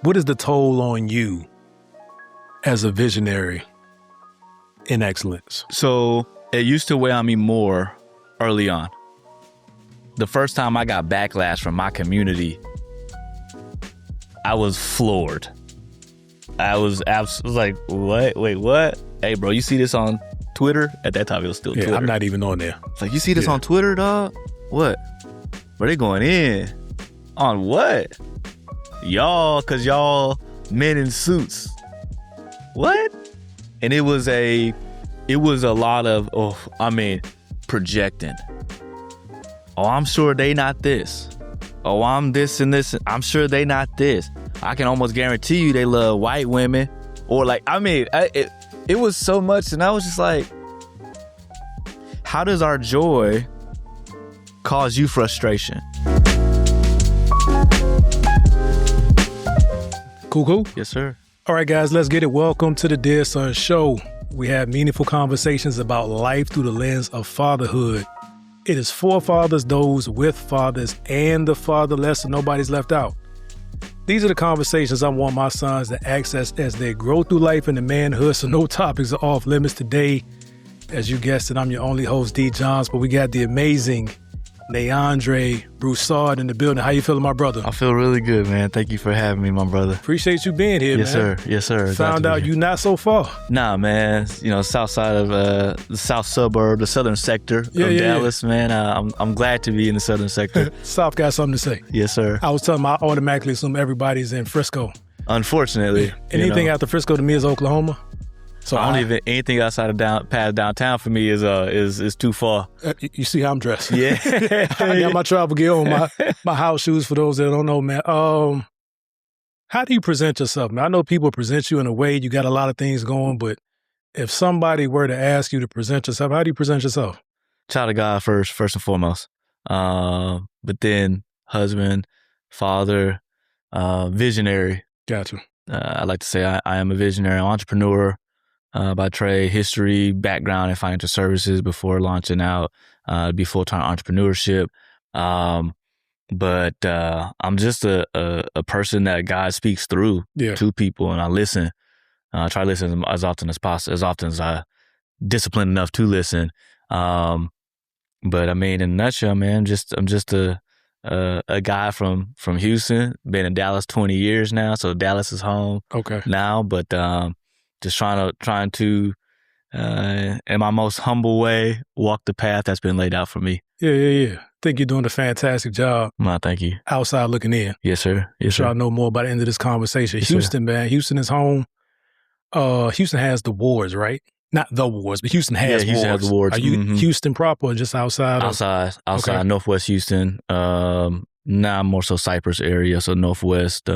What is the toll on you as a visionary in excellence? So it used to weigh on me more early on. The first time I got backlash from my community, I was floored. I was like, what? Wait, what? Hey, bro, you see this on Twitter? At that time, it was still Twitter. I'm not even on there. It's like, you see this on Twitter, dog? What? Bro, they going in. On what? Y'all, because y'all men in suits. What? And it was a lot of, projecting. Oh, I'm sure they not this. Oh, I'm this and this. I'm sure they not this. I can almost guarantee you they love white women. Or it was so much. And I was just like, how does our joy cause you frustration? Cool. Yes, sir. All right, guys, let's get it. Welcome to the Dear Son Show. We have meaningful conversations about life through the lens of fatherhood. It is for fathers, those with fathers, and the fatherless, so nobody's left out. These are the conversations I want my sons to access as they grow through life in the manhood, so no topics are off limits today. As you guessed it, I'm your only host, D. Johns, but we got the amazing NéAndré Broussard in the building. How you feeling, my brother? I feel really good, man. Thank you for having me, my brother. Appreciate you being here, yes, man. Sir. Yes, sir. Found out you not so far. Nah, man. South side of the south suburb, the southern sector of Dallas, man. I'm glad to be in the southern sector. South got something to say. Yes, sir. I was telling them I automatically assume everybody's in Frisco. Unfortunately. Anything after Frisco to me is Oklahoma. So anything outside of past downtown for me is too far. You see how I'm dressed. Yeah. I got my travel gear on, my house shoes for those that don't know, man. How do you present yourself, man? I know people present you in a way, you got a lot of things going, but if somebody were to ask you to present yourself, how do you present yourself? Child of God first and foremost. But then husband, father, visionary. Got you. I like to say I am a visionary entrepreneur. By trade, history, background in financial services before launching out, be full-time entrepreneurship. But I'm just a person that God speaks through to people, and I listen. I try to listen as often as possible, as often as I disciplined enough to listen. But I mean, in a nutshell, man, I'm just a guy from Houston. Been in Dallas 20 years now, so Dallas is home now. But just trying to, in my most humble way, walk the path that's been laid out for me. Yeah. I think you're doing a fantastic job. No, thank you. Outside looking in. Yes, sir. Yes, sir. I'll know more by the end of this conversation. Yes, Houston, sir. Man. Houston is home. Houston has the wards, right? Not the wards, but Houston has wards. Houston has the wards. Are you Houston proper or just outside? Outside, Northwest Houston. Now more so Cypress area, so Northwest.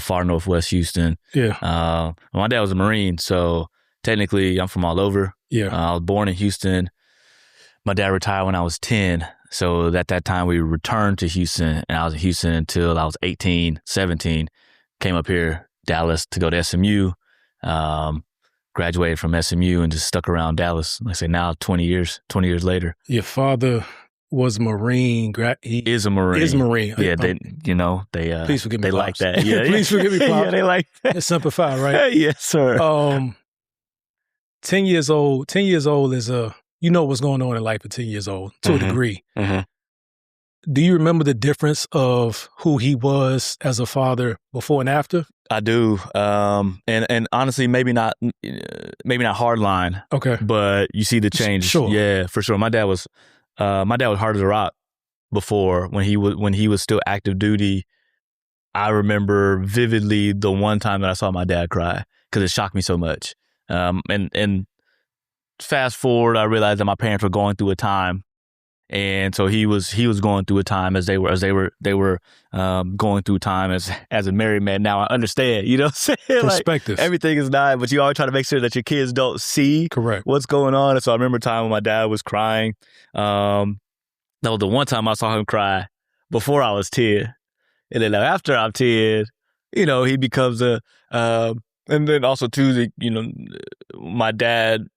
Far Northwest Houston. Yeah. My dad was a Marine, so technically I'm from all over. Yeah. I was born in Houston. My dad retired when I was 10. So at that time we returned to Houston, and I was in Houston until I was 18, 17. Came up here, Dallas, to go to SMU. Graduated from SMU and just stuck around Dallas. Like I say, now 20 years later. Your father was Marine. He is a Marine. Yeah, they please forgive me. They like that. Yeah, please forgive me. Yeah, they like that. It's simplified, right? Yes, sir. 10 years old. 10 years old is you know what's going on in life at 10 years old to a degree. Mm-hmm. Do you remember the difference of who he was as a father before and after? I do. And honestly, maybe not hard line. Okay. But you see the change. Sure. Yeah, for sure. My dad was hard as a rock before when he was still active duty. I remember vividly the one time that I saw my dad cry because it shocked me so much. And fast forward, I realized that my parents were going through a time, and so he was going through a time as they were going through time as a married man. Now I understand, you know what I'm saying? Perspective. Like, everything is not, but you always try to make sure that your kids don't see what's going on. And so I remember a time when my dad was crying. That was the one time I saw him cry before I was 10. And then after I'm 10, he becomes and then also too, my dad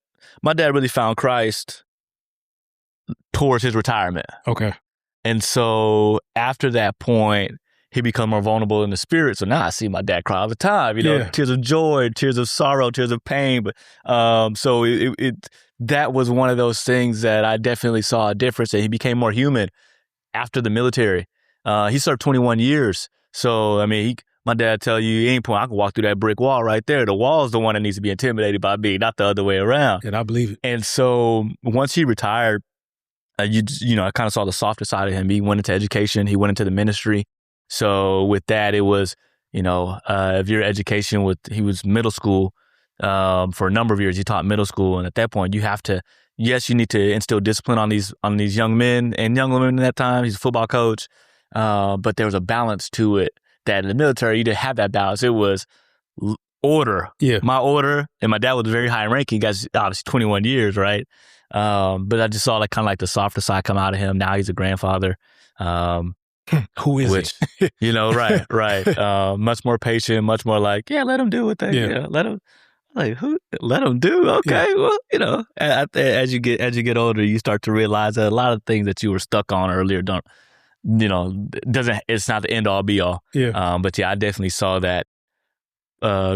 really found Christ towards his retirement. Okay. And so after that point, he become more vulnerable in the spirit. So now I see my dad cry all the time, tears of joy, tears of sorrow, tears of pain. But so that was one of those things that I definitely saw a difference, and he became more human after the military. He served 21 years. So, I mean, my dad tell you, any point I can walk through that brick wall right there. The wall is the one that needs to be intimidated by me, not the other way around. And I believe it. And so once he retired, I kind of saw the softer side of him. He went into education. He went into the ministry. So with that, it was, if your education he was middle school for a number of years. He taught middle school. And at that point, you have to, yes, you need to instill discipline on these young men and young women at that time. He's a football coach. But there was a balance to it that in the military, you didn't have that balance. It was order. Yeah. My order. And my dad was very high ranking. He got obviously 21 years, right? But I just saw kind of like the softer side come out of him. Now he's a grandfather. Who is he? Right. Much more patient, much more like, let him do what they, let him. Like, let him do? Okay, well, as you get older, you start to realize that a lot of things that you were stuck on earlier it's not the end all be all. Yeah. But I definitely saw that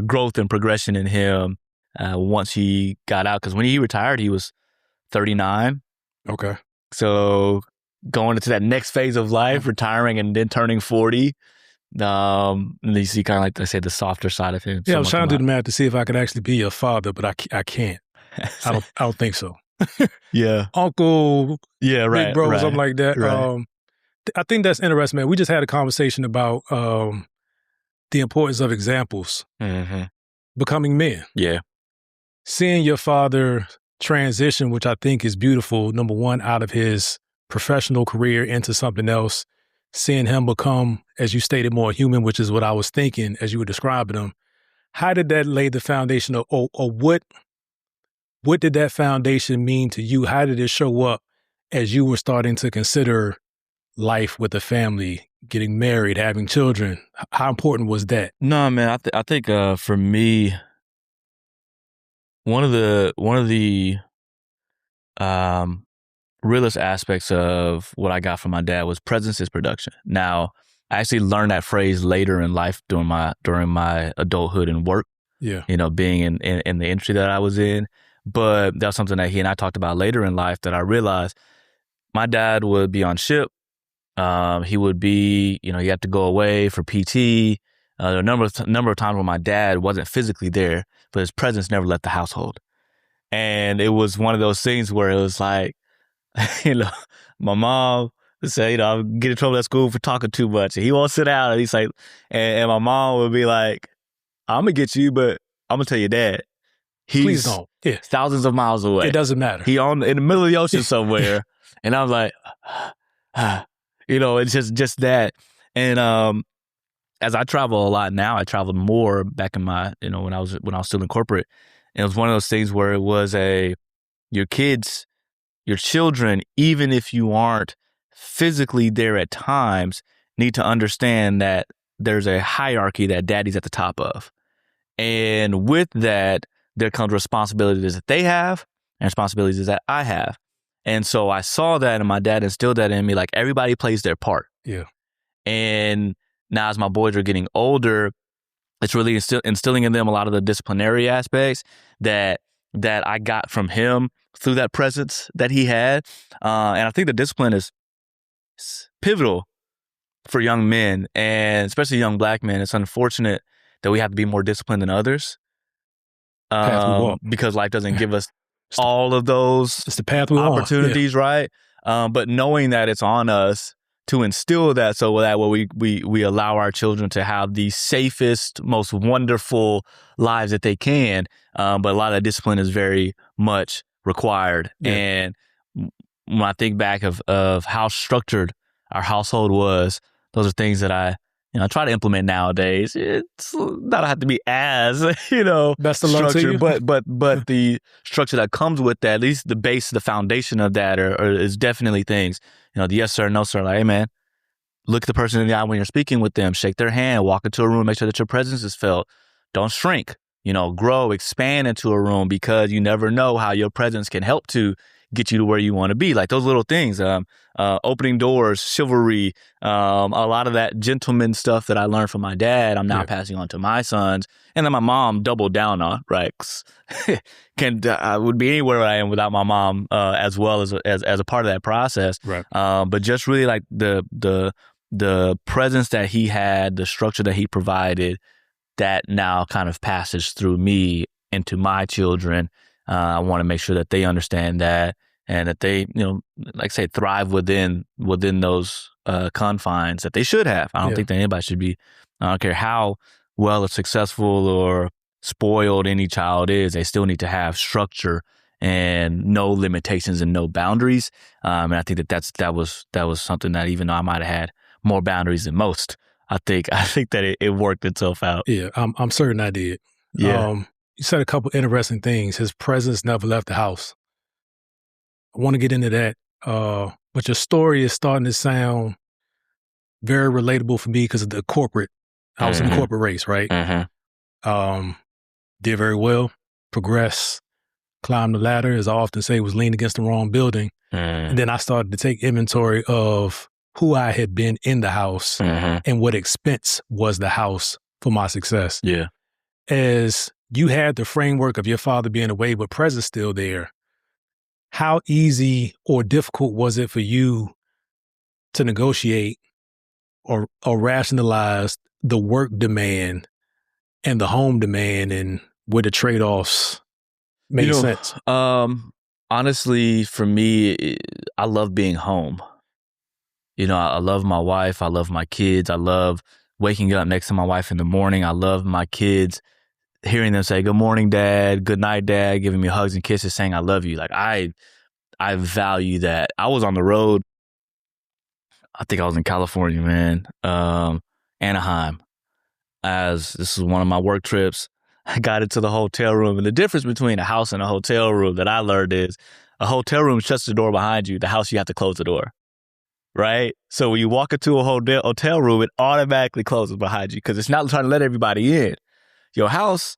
growth and progression in him once he got out. Because when he retired, he was 39. Okay. So going into that next phase of life, retiring and then turning 40, and you see kind of like I said, the softer side of him. Yeah, I was trying to do the math to see if I could actually be a father, but I can't. I don't think so. Yeah. Uncle. Yeah, right. Big bro, right, something like that. Right. I think that's interesting, man. We just had a conversation about the importance of examples, becoming men. Yeah. Seeing your father transition, which I think is beautiful, number one, out of his professional career into something else, seeing him become, as you stated, more human, which is what I was thinking as you were describing him. How did that lay the foundation or what did that foundation mean to you? How did it show up as you were starting to consider life with a family, getting married, having children? How important was that? No, man, I think for me, one of the realest aspects of what I got from my dad was presence is production. Now, I actually learned that phrase later in life during my adulthood and work. Yeah. Being in the industry that I was in. But that was something that he and I talked about later in life that I realized my dad would be on ship. He would be, he had to go away for PT. A number of times when my dad wasn't physically there, but his presence never left the household. And it was one of those things where it was like, my mom would say, I'm getting in trouble at school for talking too much. And he won't sit down. And he's like, and my mom would be like, I'm going to get you, but I'm going to tell your dad. Please don't. Yeah. Thousands of miles away. It doesn't matter. He in the middle of the ocean somewhere. And I was like, it's just that. And as I travel a lot now, I traveled more back in my, when I was still in corporate. And it was one of those things where it was your kids, your children, even if you aren't physically there at times, need to understand that there's a hierarchy that daddy's at the top of. And with that, there comes responsibilities that they have and responsibilities that I have. And so I saw that, and my dad instilled that in me, like everybody plays their part. Yeah. And now as my boys are getting older, it's really instilling in them a lot of the disciplinary aspects that I got from him through that presence that he had. And I think the discipline is pivotal for young men, and especially young Black men. It's unfortunate that we have to be more disciplined than others because life doesn't give us all of those it's the path we opportunities, right? But knowing that it's on us to instill that, so that way we allow our children to have the safest, most wonderful lives that they can. But a lot of discipline is very much required. Yeah. And when I think back of how structured our household was, those are things that I try to implement nowadays. It's not have to be as, best of luck to you. but the structure that comes with that, at least the base, the foundation of that is definitely things, the yes sir, no sir, like, hey man, look at the person in the eye when you're speaking with them, shake their hand, walk into a room, make sure that your presence is felt. Don't shrink, grow, expand into a room, because you never know how your presence can help to get you to where you want to be. Like those little things, opening doors, chivalry, a lot of that gentleman stuff that I learned from my dad, I'm now passing on to my sons. And then my mom doubled down on, right? I would be anywhere I am without my mom, as well as a part of that process. Right. But just really like the presence that he had, the structure that he provided, that now kind of passes through me into my children. I want to make sure that they understand that, and that they, like I say, thrive within those confines that they should have. I don't think that anybody should be, I don't care how well or successful or spoiled any child is, they still need to have structure and no limitations and no boundaries. And I think that was something that, even though I might have had more boundaries than most, I think that it worked itself out. Yeah, I'm certain I did. Yeah. You said a couple interesting things. His presence never left the house. I want to get into that. But your story is starting to sound very relatable for me because of the corporate. I was in the corporate race, right? Did very well, progressed, climbed the ladder, as I often say, was leaning against the wrong building. And then I started to take inventory of who I had been in the house and what expense was the house for my success. Yeah. As you had the framework of your father being away, but presence still there, how easy or difficult was it for you to negotiate or rationalize the work demand and the home demand, and where the trade-offs made sense? Honestly, for me, I love being home. I love my wife. I love my kids. I love waking up next to my wife in the morning. I love my kids, hearing them say, "Good morning, Dad. Good night, Dad," giving me hugs and kisses, saying, "I love you." Like I value that. I was on the road. I think I was in California, man. Anaheim. As this was one of my work trips, I got into the hotel room, and the difference between a house and a hotel room that I learned is a hotel room shuts the door behind you. The house, you have to close the door, right? So when you walk into a hotel room, it automatically closes behind you because it's not trying to let everybody in. Your house,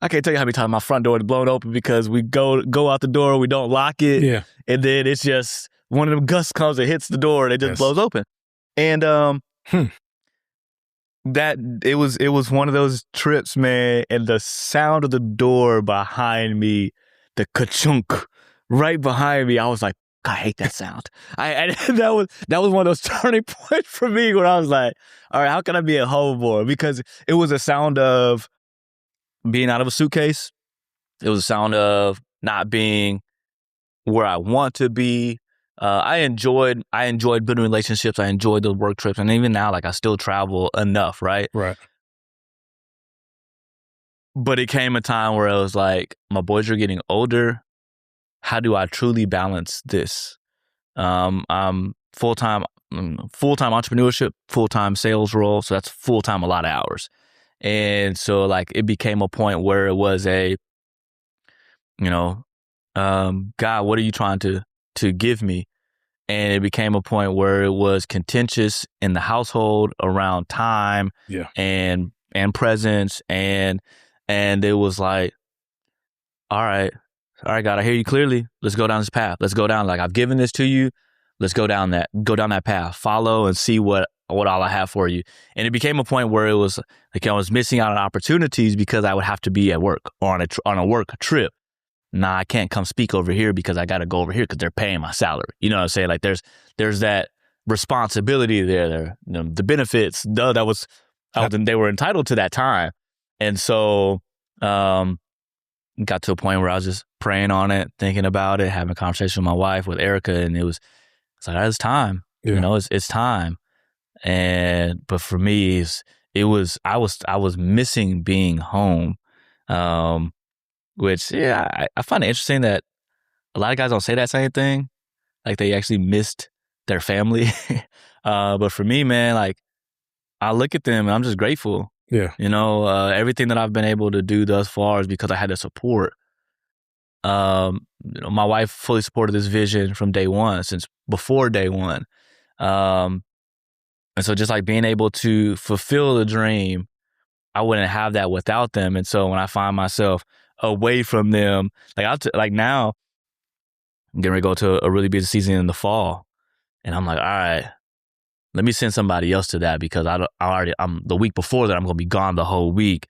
I can't tell you how many times my front door is blown open because we go out the door, we don't lock it, and then it's just one of them gusts comes and hits the door, and it just blows open. And that it was one of those trips, man, and the sound of the door behind me, the ka-chunk right behind me, I was like, I hate that sound. That was one of those turning points for me where I was like, all right, how can I be at home more? Because it was a sound of being out of a suitcase. It was a sound of not being where I want to be. I enjoyed building relationships. I enjoyed those work trips. And even now, like, I still travel enough, right? Right. But it came a time where I was like, my boys are getting older. How do I truly balance this? I'm full-time entrepreneurship, full-time sales role. So that's full-time, a lot of hours. And so like it became a point where it was God, what are you trying to give me? And it became a point where it was contentious in the household around time and presence. And it was like, all right, God, I hear you clearly. Let's go down this path. Let's go down. Like, I've given this to you. Let's go down that path. Follow and see what all I have for you. And it became a point where it was like I was missing out on opportunities because I would have to be at work or on a work trip. Nah, I can't come speak over here because I got to go over here because they're paying my salary. You know what I'm saying? Like there's that responsibility there. The benefits, they were entitled to that time. And so, got to a point where I was just praying on it, thinking about it, having a conversation with my wife, with Erica, and it's like, it's time. Yeah. It's time. But for me, I was missing being home. Which, I find it interesting that a lot of guys don't say that same thing. Like they actually missed their family. But for me, man, like I look at them and I'm just grateful. Yeah. Everything that I've been able to do thus far is because I had the support. My wife fully supported this vision from day one, since before day one. And so just like being able to fulfill the dream, I wouldn't have that without them. And so when I find myself away from them, like now, I'm getting ready to go to a really busy season in the fall. And I'm like, all right, let me send somebody else to that because I'm the week before that, I'm going to be gone the whole week.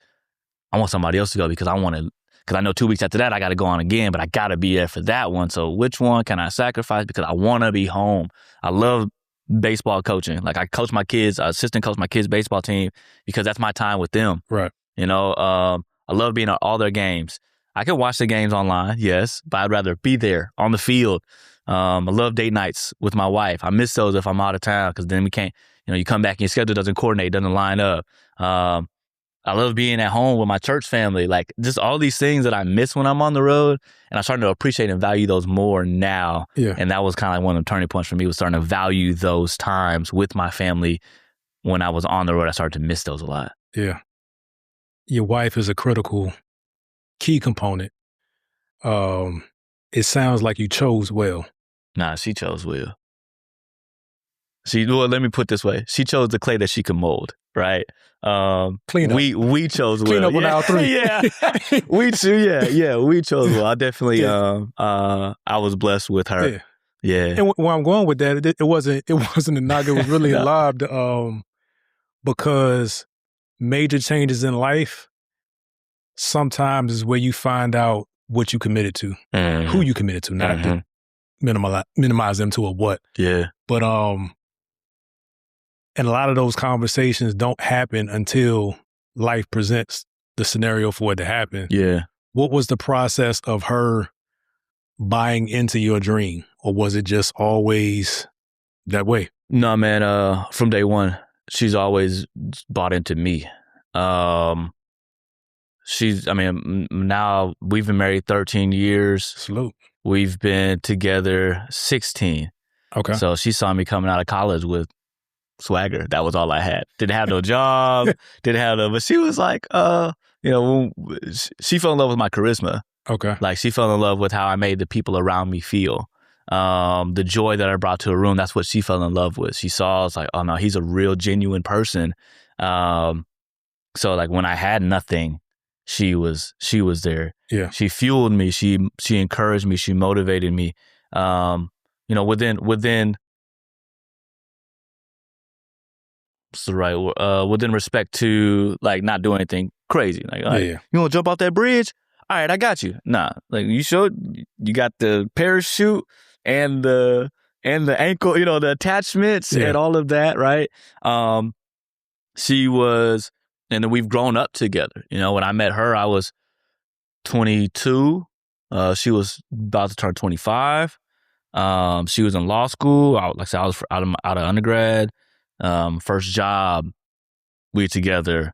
I want somebody else to go because I know 2 weeks after that, I got to go on again, but I got to be there for that one. So which one can I sacrifice? Because I want to be home. I love baseball coaching. Like I coach my kids, I assistant coach my kids' baseball team because that's my time with them. Right. You know, I love being at all their games. I can watch the games online, yes, but I'd rather be there on the field. I love date nights with my wife. I miss those if I'm out of town because then we can't, you come back and your schedule doesn't coordinate, doesn't line up. I love being at home with my church family, like just all these things that I miss when I'm on the road. And I'm starting to appreciate and value those more now. Yeah. And that was kind of like one of the turning points for me, was starting to value those times with my family. When I was on the road, I started to miss those a lot. Yeah. Your wife is a critical key component. It sounds like you chose well. Nah, she chose well. Let me put it this way. She chose the clay that she could mold, right? Clean up. We chose well. Clean up on aisle 3. Yeah. we chose well. I definitely, I was blessed with her. Yeah. And where I'm going with that, it wasn't a knock. It was really a lob because major changes in life sometimes is where you find out what you committed to, who you committed to, not to minimize them to a what. Yeah. But and a lot of those conversations don't happen until life presents the scenario for it to happen. Yeah. What was the process of her buying into your dream? Or was it just always that way? No, man, from day one, she's always bought into me. Now we've been married 13 years. Salute. We've been together 16. Okay. So she saw me coming out of college with swagger. That was all I had. Didn't have no job. But she was like, she fell in love with my charisma. Okay. Like she fell in love with how I made the people around me feel. The joy that I brought to a room, that's what she fell in love with. She saw, it's like, oh no, he's a real genuine person. So like when I had nothing, she was there. Yeah. She fueled me. She encouraged me. She motivated me. Within what's the right word? Within respect to like not doing anything crazy. Like, you want to jump off that bridge? All right, I got you. Nah, like you got the parachute and the ankle, the attachments and all of that, right? She was, and then we've grown up together. When I met her, I was 22. She was about to turn 25. She was in law school. I was out of undergrad. First job, we together.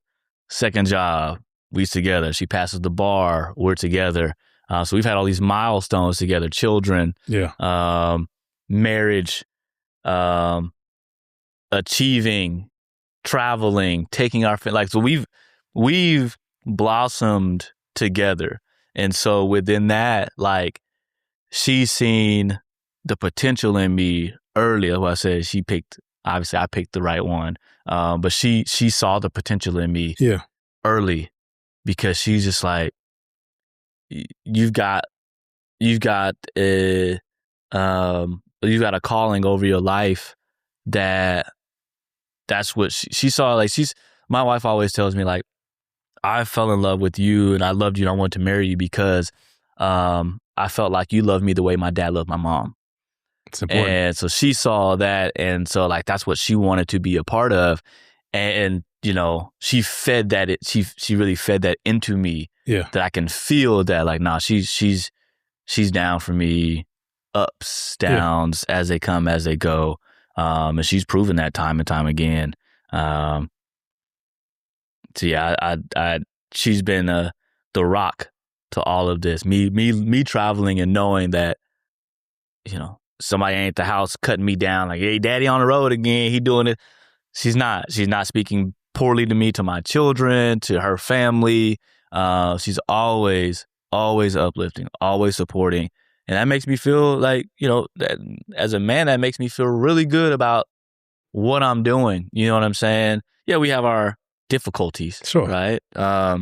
Second job, we together. She passes the bar, we're together. So we've had all these milestones together: children, marriage, achieving, traveling, taking our so we've blossomed together. And so within that, like she's seen the potential in me early. That's why I said obviously I picked the right one. But she saw the potential in me early, because she's just like, you've got a calling over your life that's what she saw. Like my wife always tells me, like, I fell in love with you and I loved you and I wanted to marry you because I felt like you loved me the way my dad loved my mom. It's important. And so she saw that, and so like that's what she wanted to be a part of. And she fed that she really fed that into me. Yeah. That I can feel that, like, nah, she's down for me, ups, downs, as they come, as they go. And she's proven that time and time again. So yeah, she's been the rock to all of this. Me traveling and knowing that, somebody ain't at the house cutting me down like, hey, daddy on the road again, he doing it. She's not speaking poorly to me, to my children, to her family. She's always uplifting, always supporting. And that makes me feel like, that as a man, that makes me feel really good about what I'm doing. You know what I'm saying? Yeah, we have our difficulties, sure, right? But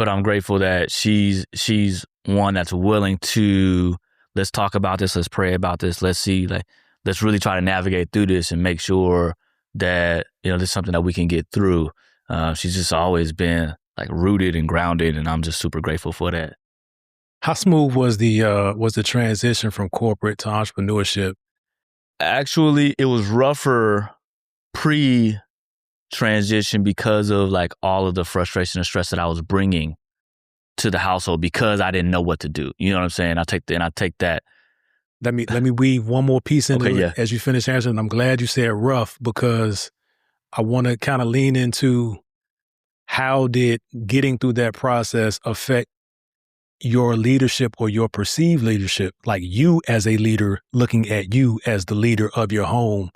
I'm grateful that she's one that's willing to, let's talk about this, let's pray about this, let's see, like, let's really try to navigate through this and make sure that, this is something that we can get through. She's just always been like rooted and grounded, and I'm just super grateful for that. How smooth was the transition from corporate to entrepreneurship? Actually, it was rougher pre-transition because of like all of the frustration and stress that I was bringing to the household because I didn't know what to do. You know what I'm saying? I take that. Let me weave one more piece into it as you finish answering. I'm glad you said rough because I want to kind of lean into how did getting through that process affect your leadership or your perceived leadership, like you as a leader looking at you as the leader of your home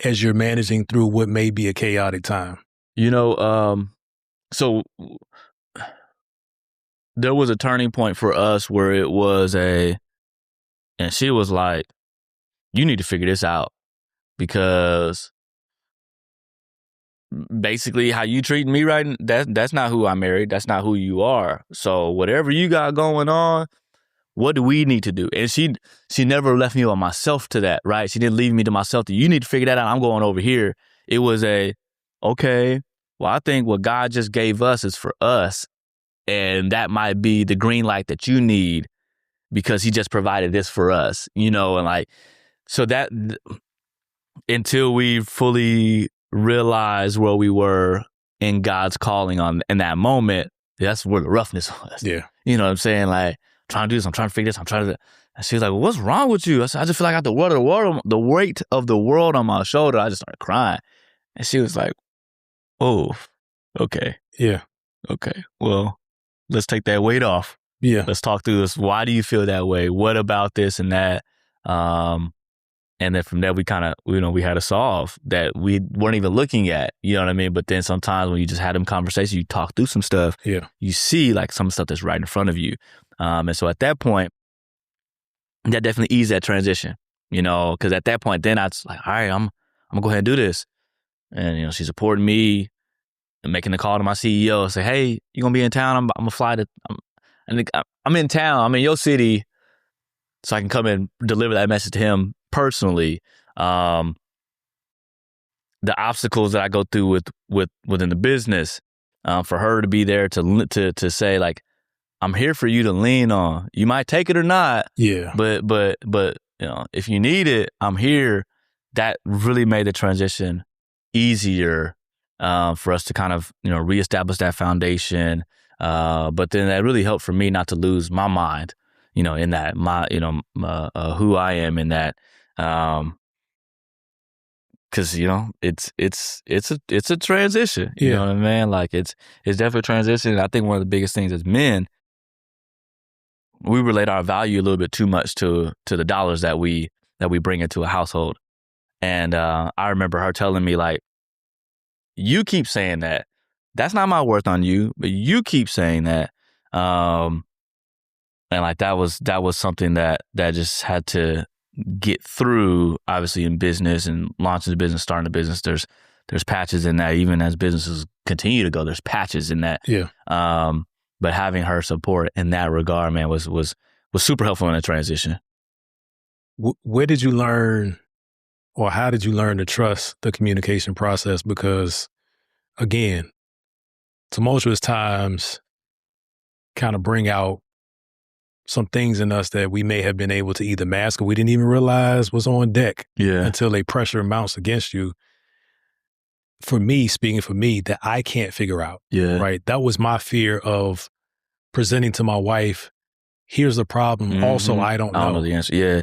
as you're managing through what may be a chaotic time? So there was a turning point for us where it was and she was like, you need to figure this out because basically how you treating me right now, that's not who I married. That's not who you are. So whatever you got going on, what do we need to do? And she never left me on myself to that, right? She didn't leave me to myself. You need to figure that out. I'm going over here. It was okay, well, I think what God just gave us is for us. And that might be the green light that you need because he just provided this for us, and like, so that until we fully realized where we were in God's calling in that moment, that's where the roughness was. Yeah. You know what I'm saying? Like, I'm trying to do this, I'm trying to figure this, I'm trying to. And she was like, well, what's wrong with you? I said, I just feel like I got the weight of the world on my shoulder. I just started crying. And she was like, oh, okay. Yeah. Okay. Well, let's take that weight off. Yeah. Let's talk through this. Why do you feel that way? What about this and that? And then from there, we kind of, we had to solve that we weren't even looking at, you know what I mean? But then sometimes when you just had them conversations, you talk through some stuff, you see like some stuff that's right in front of you. And so at that point, that definitely eased that transition, because at that point, then I was like, all right, I'm gonna go ahead and do this. And, she supported me and making the call to my CEO, say, hey, you gonna be in town? I'm gonna fly I'm in town, I'm in your city, so I can come and deliver that message to him personally. The obstacles that I go through within the business, for her to be there to say like, I'm here for you to lean on. You might take it or not. Yeah. But if you need it, I'm here. That really made the transition easier for us to kind of reestablish that foundation. But then that really helped for me not to lose my mind, in that who I am in that. Cause it's a transition, you know what I mean? Like it's definitely a transition. I think one of the biggest things as men, we relate our value a little bit too much to the dollars that we bring into a household. And I remember her telling me like, you keep saying that. That's not my worth on you, but you keep saying that. And like that was something that just had to get through, obviously in business and launching the business, starting the business. There's patches in that. Even as businesses continue to go, there's patches in that. Yeah. But having her support in that regard, man, was super helpful in the transition. Where did you learn, or how did you learn to trust the communication process? Because again, tumultuous times kind of bring out some things in us that we may have been able to either mask or we didn't even realize was on deck until a pressure mounts against you. For me, speaking for me, that I can't figure out, right? That was my fear of presenting to my wife, here's the problem. Mm-hmm. Also, I don't know the answer. Yeah.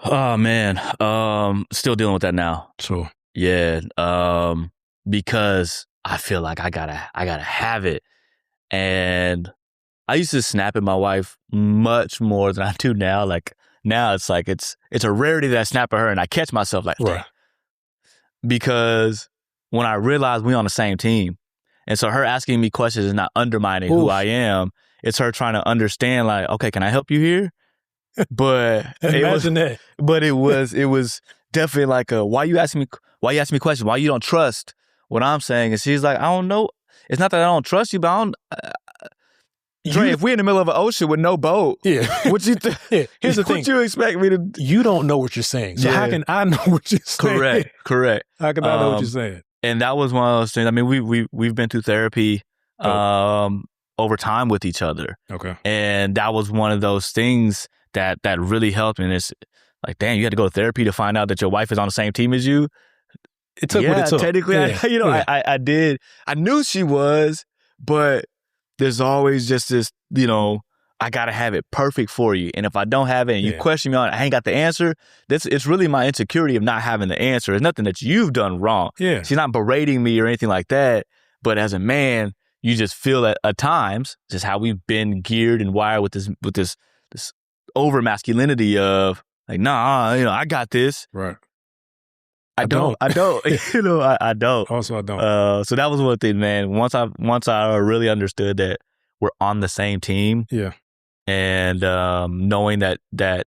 Oh, man. Still dealing with that now. Sure. Yeah. Because I feel like I gotta have it. And I used to snap at my wife much more than I do now. Like now it's like, it's a rarity that I snap at her and I catch myself like, right. Because when I realize we're on the same team. And so her asking me questions is not undermining who I am. It's her trying to understand like, okay, can I help you here? But imagine that. But it was definitely like why you asking me questions? Why you don't trust what I'm saying? And she's like, I don't know. It's not that I don't trust you, but Dre, if we're in the middle of an ocean with no boat, what you here's the thing. What you expect me to? You don't know what you're saying. So how can I know what you're saying? Correct. How can I know what you're saying? And that was one of those things. I mean, we've been through therapy over time with each other. Okay. And that was one of those things that really helped me. And it's like, damn, you had to go to therapy to find out that your wife is on the same team as you. It took what it took. Technically, I did. I knew she was, but there's always just this, I got to have it perfect for you. And if I don't have it and you question me on it, I ain't got the answer. It's really my insecurity of not having the answer. It's nothing that you've done wrong. Yeah. She's not berating me or anything like that. But as a man, you just feel at times, just how we've been geared and wired with this over masculinity of like, nah, I got this. Right. I don't. I don't. Also, I don't. So that was one thing, man. Once I really understood that we're on the same team. Yeah. And knowing that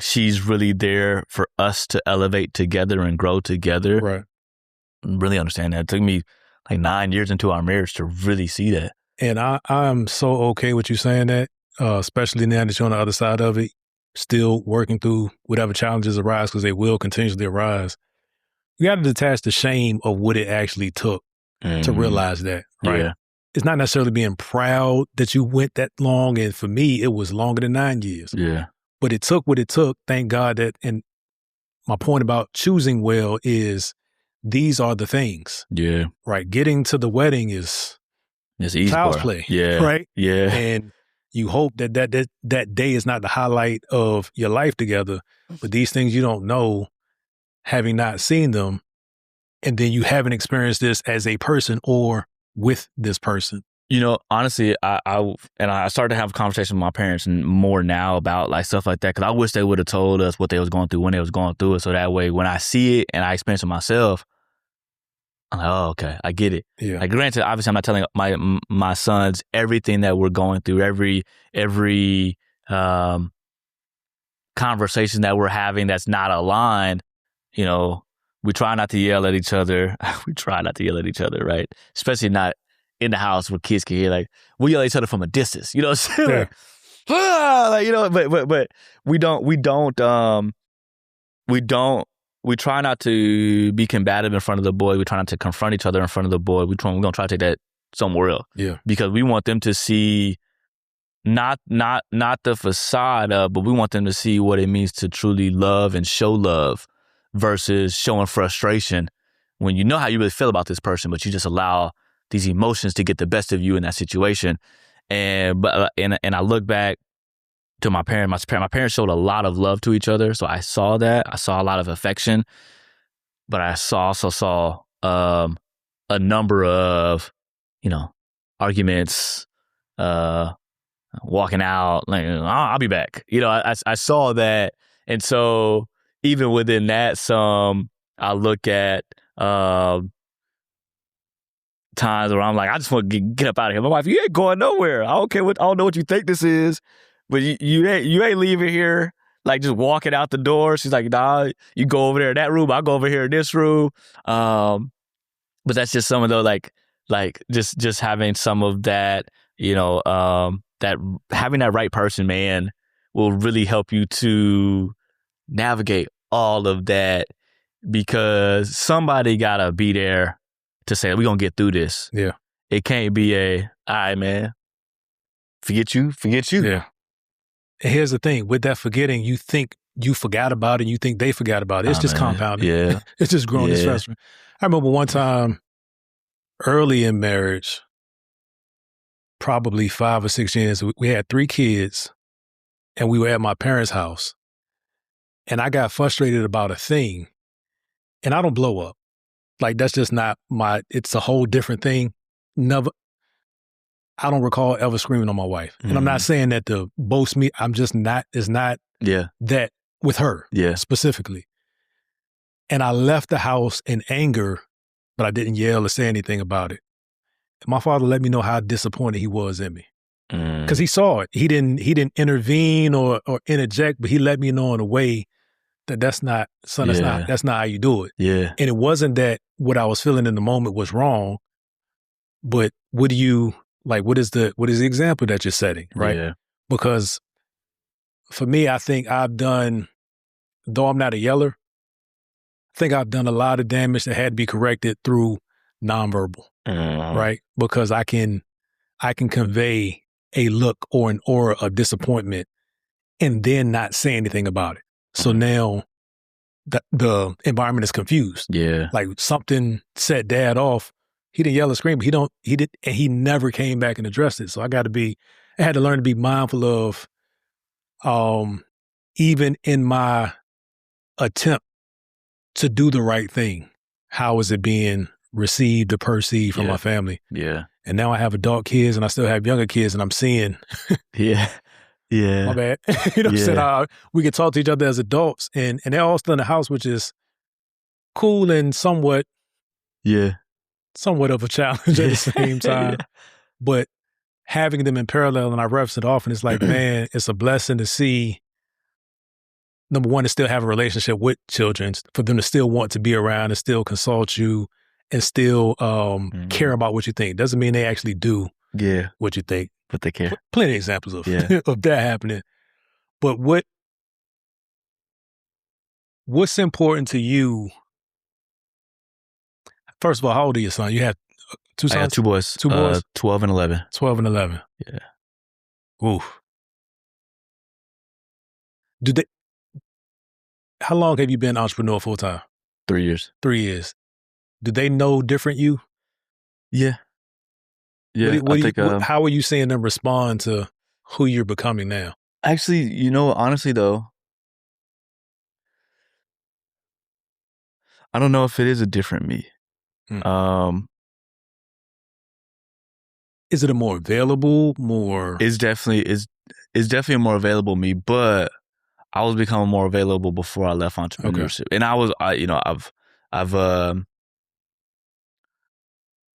she's really there for us to elevate together and grow together. Right. Really understand that. It took me like 9 years into our marriage to really see that. And I'm so okay with you saying that, especially now that you're on the other side of it, still working through whatever challenges arise, because they will continuously arise. You got to detach the shame of what it actually took to realize that, right? Yeah. It's not necessarily being proud that you went that long. And for me, it was longer than 9 years. Yeah. But it took what it took. Thank God that, and my point about choosing well is these are the things. Yeah. Right. Getting to the wedding is easy child's play. Yeah. Right. Yeah. And you hope that day is not the highlight of your life together, but these things you don't know, having not seen them, and then you haven't experienced this as a person or with this person. Honestly, I started to have a conversation with my parents and more now about like stuff like that, because I wish they would have told us what they was going through when they was going through it, so that way when I see it and I experience it myself, I'm like, oh, okay, I get it. Yeah. Like, granted, obviously, I'm not telling my sons everything that we're going through, every conversation that we're having that's not aligned. We try not to yell at each other. Right? Especially not in the house where kids can hear. Like, we yell at each other from a distance. You know what I'm saying? But we try not to be combative in front of the boy. We try not to confront each other in front of the boy. We're going to try to take that somewhere else. Yeah. Because we want them to see not the facade of, but we want them to see what it means to truly love and show love versus showing frustration when you know how you really feel about this person, but you just allow these emotions to get the best of you in that situation. And I look back to my parents. My parents showed a lot of love to each other, so I saw that. I saw a lot of affection, but I also saw a number of, arguments, walking out, like, I'll be back. I saw that, and so even within that, I look at times where I'm like, I just want to get up out of here. My wife, you ain't going nowhere. I don't know what you think this is, but you ain't leaving here. Like, just walking out the door. She's like, nah, you go over there in that room. I'll go over here in this room. But that's just some of the like just having some of that, that having that right person, man, will really help you to navigate all of that, because somebody gotta be there to say, we're gonna get through this. Yeah. It can't be all right, man, forget you. Yeah. And here's the thing, with that forgetting, you think you forgot about it, you think they forgot about it. It's just compounding. Yeah. It's just growing, it's festering. I remember one time early in marriage, probably 5 or 6 years, we had 3 kids and we were at my parents' house, and I got frustrated about a thing, and I don't blow up. Like, that's just not it's a whole different thing. Never, I don't recall ever screaming on my wife. And I'm not saying that to boast me. I'm just not, it's not that with her specifically. And I left the house in anger, but I didn't yell or say anything about it. And my father let me know how disappointed he was in me. Because he saw it. He didn't intervene or interject, but he let me know in a way that that's not how you do it. Yeah. And it wasn't that what I was feeling in the moment was wrong, but what do you Like, what is the example that you're setting, right? Yeah. Because for me, I think I've done, though I'm not a yeller, I think I've done a lot of damage that had to be corrected through nonverbal, right? Because I can convey a look or an aura of disappointment and then not say anything about it. So now the environment is confused. Yeah. Like something set dad off. He didn't yell or scream, but he never came back and addressed it. So I had to learn to be mindful of, even in my attempt to do the right thing, how is it being received or perceived from my family? Yeah. And now I have adult kids and I still have younger kids and I'm seeing. Yeah. My bad. You know what I'm saying? We can talk to each other as adults and they're all still in the house, which is cool and somewhat of a challenge at the same time. But having them in parallel, and I reference it often, it's like, man, it's a blessing to see, number one, to still have a relationship with children, for them to still want to be around and still consult you and still care about what you think. Doesn't mean they actually do what you think. But they care. Plenty of examples of, of that happening. But what's important to you? First of all, how old are your son? You have two sons? I got two boys. 12 and 11. 12 and 11. Yeah. Oof. How long have you been an entrepreneur full time? 3 years. 3 years. Do they know different you? Yeah. Yeah. How are you seeing them respond to who you're becoming now? Actually, honestly though, I don't know if it is a different me. Is it a more available, It's definitely a more available me, but I was becoming more available before I left entrepreneurship. Okay. And I've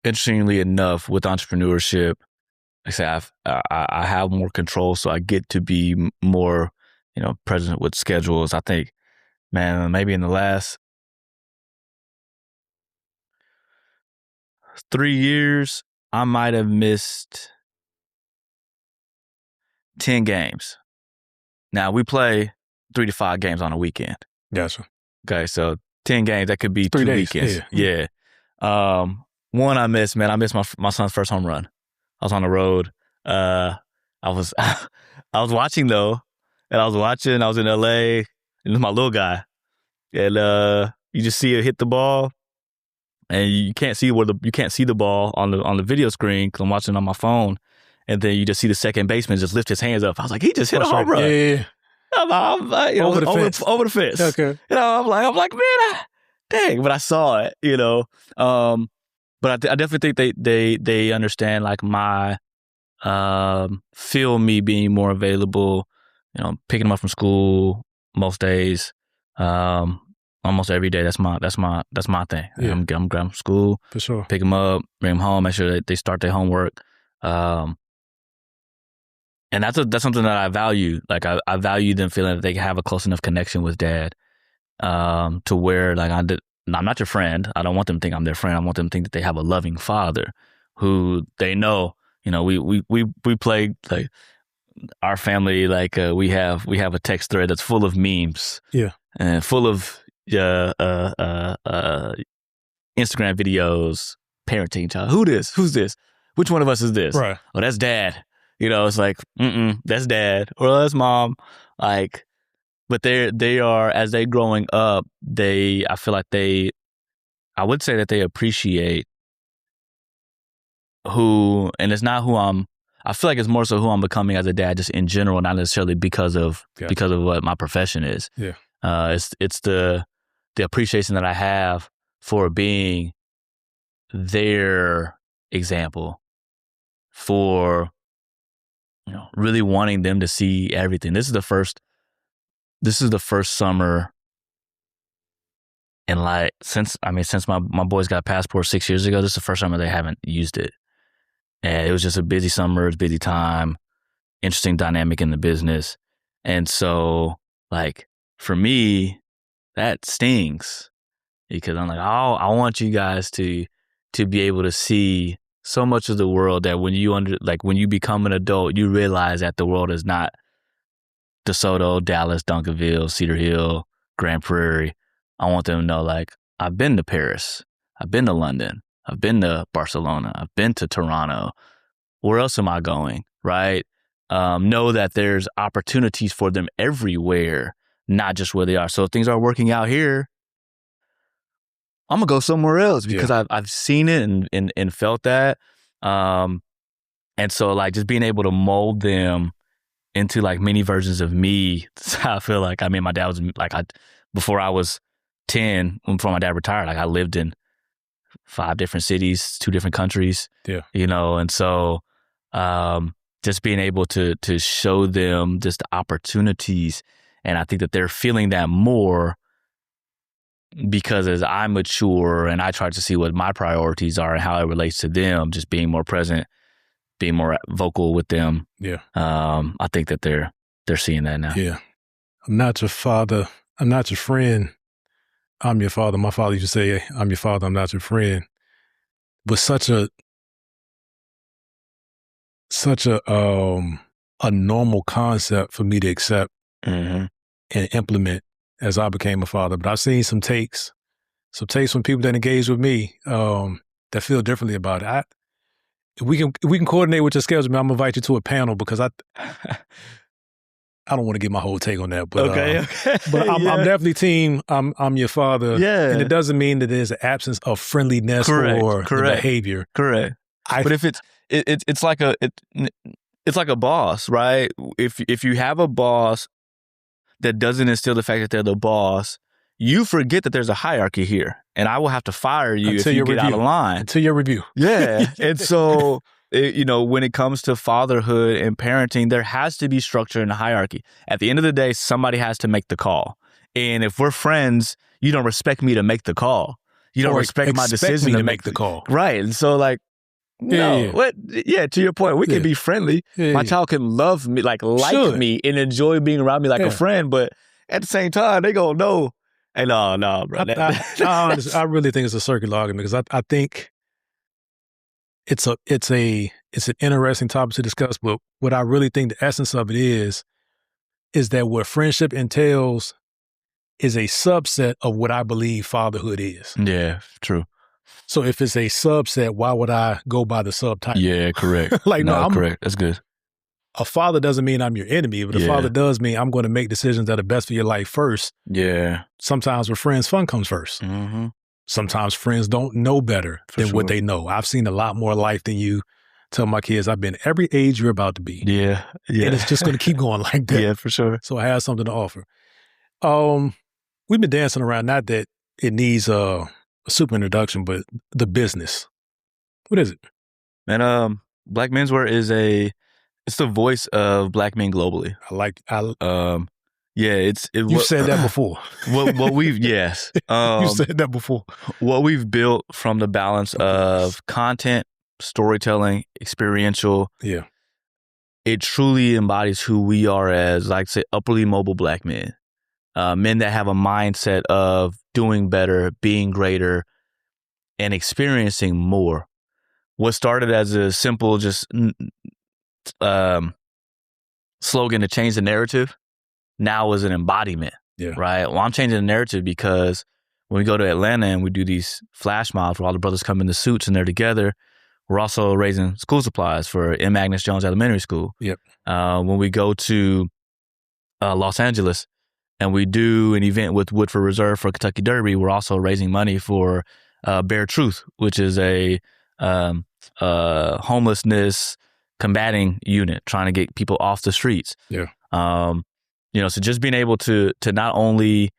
interestingly enough, with entrepreneurship, I say I have more control, so I get to be more, present with schedules. I think, man, maybe in the last 3 years, I might have missed 10 games. Now, we play 3 to 5 games on a weekend. Gotcha. Okay, so 10 games, that could be 3 2 days. weekends. Yeah. One I missed, man. I missed my son's first home run. I was on the road. I was watching though, and I was in LA, and it was my little guy. And you just see it hit the ball, and you can't see the ball on the video screen because I'm watching on my phone. And then you just see the second baseman just lift his hands up. I was like, he just hit a home run. Yeah. Over the fence. Okay. I'm like, man, dang. But I saw it, But I definitely think they understand like my feel me being more available, picking them up from school most days, almost every day. That's my thing. Yeah. I'm grabbing from school, for sure. Pick them up, bring them home, make sure that they start their homework. And that's something that I value. Like I value them feeling that they can have a close enough connection with dad, to where like I'm not your friend. I don't want them to think I'm their friend. I want them to think that they have a loving father who they know. We play like our family. Like we have a text thread that's full of memes. Yeah, and full of Instagram videos, parenting child. Who's this? Which one of us is this? Right. Oh, that's dad. It's like, that's dad, or that's mom. Like, but they are, as they growing up, I feel like I would say that they appreciate and it's not I feel like it's more so who I'm becoming as a dad, just in general, not necessarily because of what my profession is. Yeah. It's the appreciation that I have for being their example, for really wanting them to see everything. This is the first summer, and like since my boys got passports 6 years ago, this is the first summer they haven't used it. And it was just a busy summer, it's a busy time, interesting dynamic in the business. And so like for me, that stings, because I'm like, I want you guys to be able to see so much of the world that when you become an adult, you realize that the world is not DeSoto, Dallas, Duncanville, Cedar Hill, Grand Prairie. I want them to know, like, I've been to Paris. I've been to London. I've been to Barcelona. I've been to Toronto. Where else am I going, right? Know that there's opportunities for them everywhere, not just where they are. So if things aren't working out here, I'm going to go somewhere else because I've seen it and felt that. And so like just being able to mold them into like many versions of me, that's how I feel like. I mean, my dad was like, before I was 10, before my dad retired, like I lived in 5 different cities, 2 different countries, you know, and so just being able to show them just the opportunities. And I think that they're feeling that more because as I mature and I try to see what my priorities are and how it relates to them, just being more present, being more vocal with them. I think that they're seeing that now. I'm not your father. I'm not your friend. I'm your father. My father used to say, I'm your father. I'm not your friend. But such a normal concept for me to accept and implement as I became a father. But I've seen some takes from people that engage with me that feel differently about it. If we can coordinate with your schedule, man, I'm gonna invite you to a panel because I don't want to get my whole take on that, but okay. But I'm definitely team. I'm your father, and it doesn't mean that there's an absence of friendliness or behavior. Correct. But if it's like a boss, right? If you have a boss that doesn't instill the fact that they're the boss, you forget that there's a hierarchy here, and I will have to fire you if you get out of line. Until your review. Yeah, and so. You know, when it comes to fatherhood and parenting, there has to be structure and a hierarchy. At the end of the day, somebody has to make the call. And if we're friends, you don't respect me to make the call. You don't respect my decision to make the call. Right. And so like, to your point, we can be friendly. My child can love me, like me and enjoy being around me like a friend. But at the same time, they gonna know, hey, no, bro. I really think it's a circular argument because I think it's an interesting topic to discuss, but what I really think the essence of it is that what friendship entails is a subset of what I believe fatherhood is. Yeah, true. So if it's a subset, why would I go by the subtype? Yeah, correct. Correct. That's good. A father doesn't mean I'm your enemy, but a father does mean I'm going to make decisions that are best for your life first. Yeah. Sometimes with friends, fun comes first. Mm-hmm. Sometimes friends don't know better than what they know. I've seen a lot more life than you. Tell my kids I've been every age you're about to be. Yeah. And it's just going to keep going like that. Yeah, for sure. So I have something to offer. We've been dancing around, not that it needs a super introduction, but the business. What is it? And Blac Menswear is it's the voice of Black men globally. You've said that before. What we've yes. You said that before. What we've built from the balance of content, storytelling, experiential. Yeah. It truly embodies who we are as, like, say, upperly mobile Black men. Men that have a mindset of doing better, being greater, and experiencing more. What started as a simple just slogan to change the narrative now is an embodiment, right? Well, I'm changing the narrative because when we go to Atlanta and we do these flash mobs where all the brothers come in the suits and they're together, we're also raising school supplies for M. Agnes Jones Elementary School. When we go to Los Angeles and we do an event with Woodford Reserve for Kentucky Derby, we're also raising money for Bear Truth, which is a homelessness combating unit trying to get people off the streets. So just being able to not only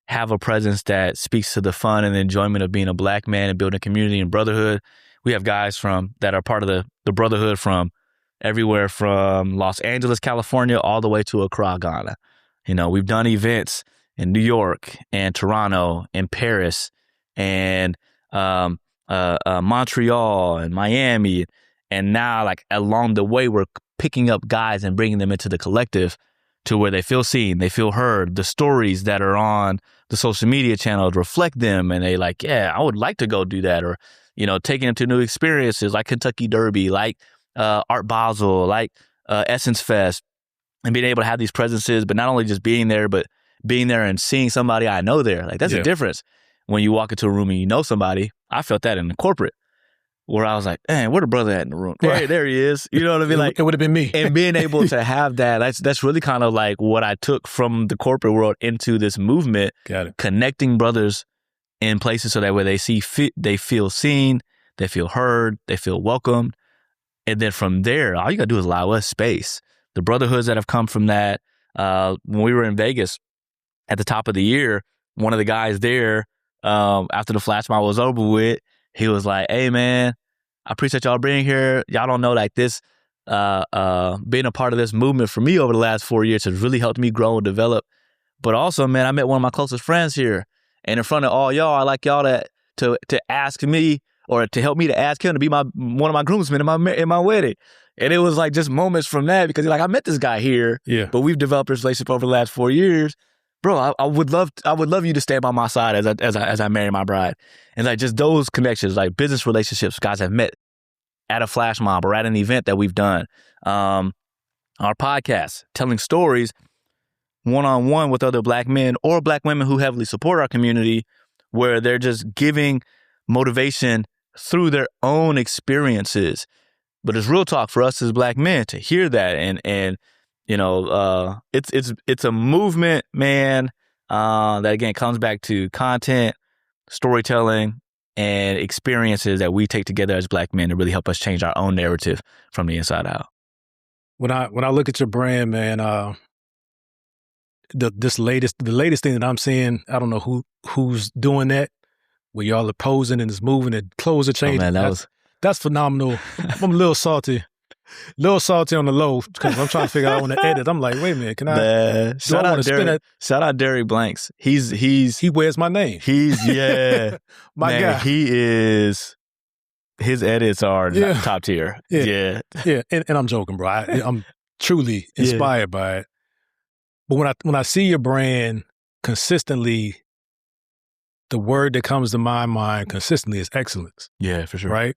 have a presence that speaks to the fun and the enjoyment of being a Black man and building community and brotherhood. We have guys that are part of the brotherhood from everywhere from Los Angeles, California, all the way to Accra, Ghana. You know, we've done events in New York and Toronto and Paris and Montreal and Miami. And now, like, along the way, we're picking up guys and bringing them into the collective to where they feel seen, they feel heard. The stories that are on the social media channels reflect them, and they like, yeah, I would like to go do that. Or, taking them to new experiences like Kentucky Derby, like Art Basel, like Essence Fest, and being able to have these presences, but not only just being there, but being there and seeing somebody I know there. Like, that's a difference. When you walk into a room and you know somebody, I felt that in the corporate, where I was like, man, where the brother at in the room? There he is. You know what I mean? Like, it would have been me. And being able to have that's really kind of like what I took from the corporate world into this movement. Got it. Connecting brothers in places so that way they feel seen, they feel heard, they feel welcomed. And then from there, all you got to do is allow us space. The brotherhoods that have come from that, when we were in Vegas at the top of the year, one of the guys there, after the flash mob was over with, he was like, hey, man, I appreciate y'all being here. Y'all don't know, like, this, being a part of this movement for me over the last 4 years has really helped me grow and develop. But also, man, I met one of my closest friends here. And in front of all y'all, I like y'all to ask me, or to help me to ask him to be one of my groomsmen in my wedding. And it was like just moments from that, because like, I met this guy here, but we've developed this relationship over the last 4 years. Bro, I would love you to stand by my side as I marry my bride. And like, just those connections, like business relationships guys have met at a flash mob or at an event that we've done. Our podcast, telling stories one-on-one with other Black men or Black women who heavily support our community, where they're just giving motivation through their own experiences. But it's real talk for us as Black men to hear that, and it's a movement, man, that again comes back to content, storytelling, and experiences that we take together as Black men to really help us change our own narrative from the inside out. When I look at your brand, man, the latest thing that I'm seeing, I don't know who's doing that, where y'all are posing and it's moving and clothes are changing. Oh, man, that's phenomenal. I'm a little salty on the low, because I'm trying to figure out on the edit. I'm like, wait a minute, can I? Shout out Derek Blanks. He wears my name. My guy. His edits are top tier. Yeah. And I'm joking, bro. I'm truly inspired by it. But when I see your brand consistently, the word that comes to my mind consistently is excellence. Yeah, for sure. Right?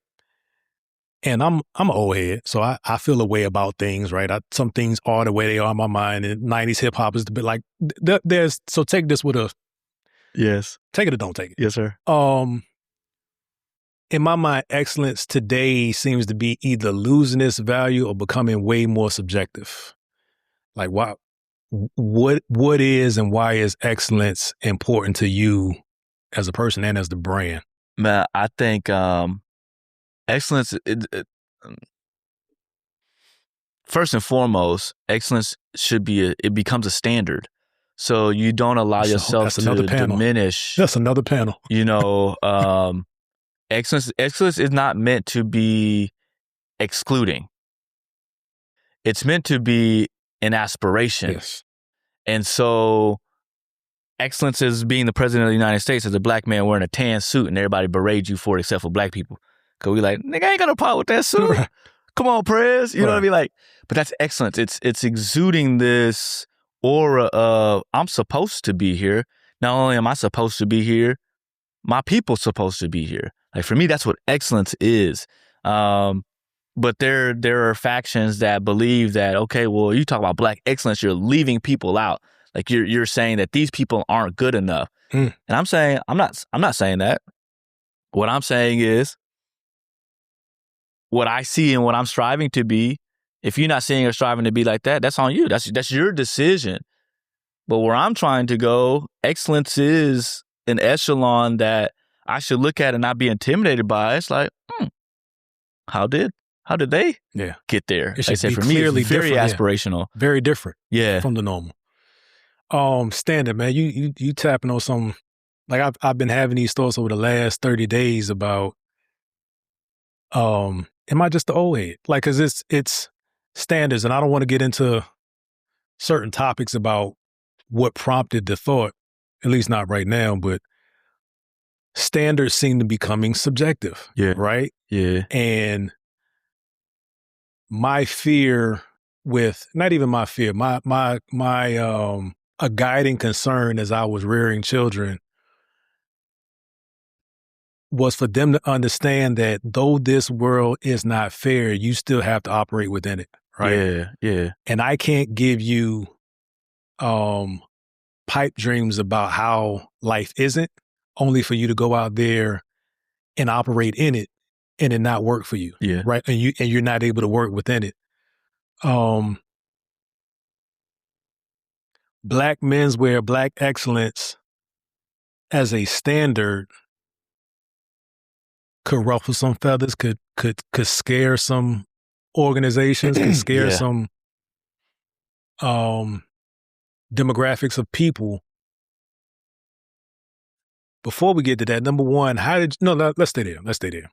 And I'm an old head, so I feel a way about things, right? Some things are the way they are in my mind, and 90s hip hop is a bit like, so take this with a... Yes. Take it or don't take it. Yes, sir. In my mind, excellence today seems to be either losing its value or becoming way more subjective. Like, what is and why is excellence important to you as a person and as the brand? Man, I think excellence, first and foremost, excellence it becomes a standard. So you don't allow yourself to diminish. That's another panel. Excellence is not meant to be excluding. It's meant to be an aspiration. Yes. And so excellence is being the president of the United States as a Black man wearing a tan suit and everybody berate you for it except for Black people. Because we like, nigga, I ain't got no problem with that suit. Right. Come on, Prez. You know what I mean? Like, but that's excellence. It's exuding this aura of, I'm supposed to be here. Not only am I supposed to be here, my people's supposed to be here. Like, for me, that's what excellence is. But there are factions that believe that, okay, well, you talk about Black excellence, you're leaving people out. Like, you're saying that these people aren't good enough. And I'm saying, I'm not saying that. What I'm saying is, what I see and what I'm striving to be, if you're not seeing or striving to be like that, that's on you. That's your decision. But where I'm trying to go, excellence is an echelon that I should look at and not be intimidated by. It's like, how did they get there? It should be for me, it's very aspirational. Yeah. Very different from the normal. Standard, man, you tapping on something. Like, I've been having these thoughts over the last 30 days about, am I just the old head? Like, cause it's standards, and I don't want to get into certain topics about what prompted the thought, at least not right now, but standards seem to be becoming subjective. Yeah. Right? Yeah. And my fear not even my fear, a guiding concern as I was rearing children was for them to understand that though this world is not fair, you still have to operate within it, right? Yeah, yeah. And I can't give you pipe dreams about how life isn't, only for you to go out there and operate in it and it not work for you. Yeah. Right. And you're not able to work within it. Black menswear, Black excellence as a standard could ruffle some feathers, could scare some organizations, could scare some demographics of people. Before we get to that, number one, let's stay there. Let's stay there.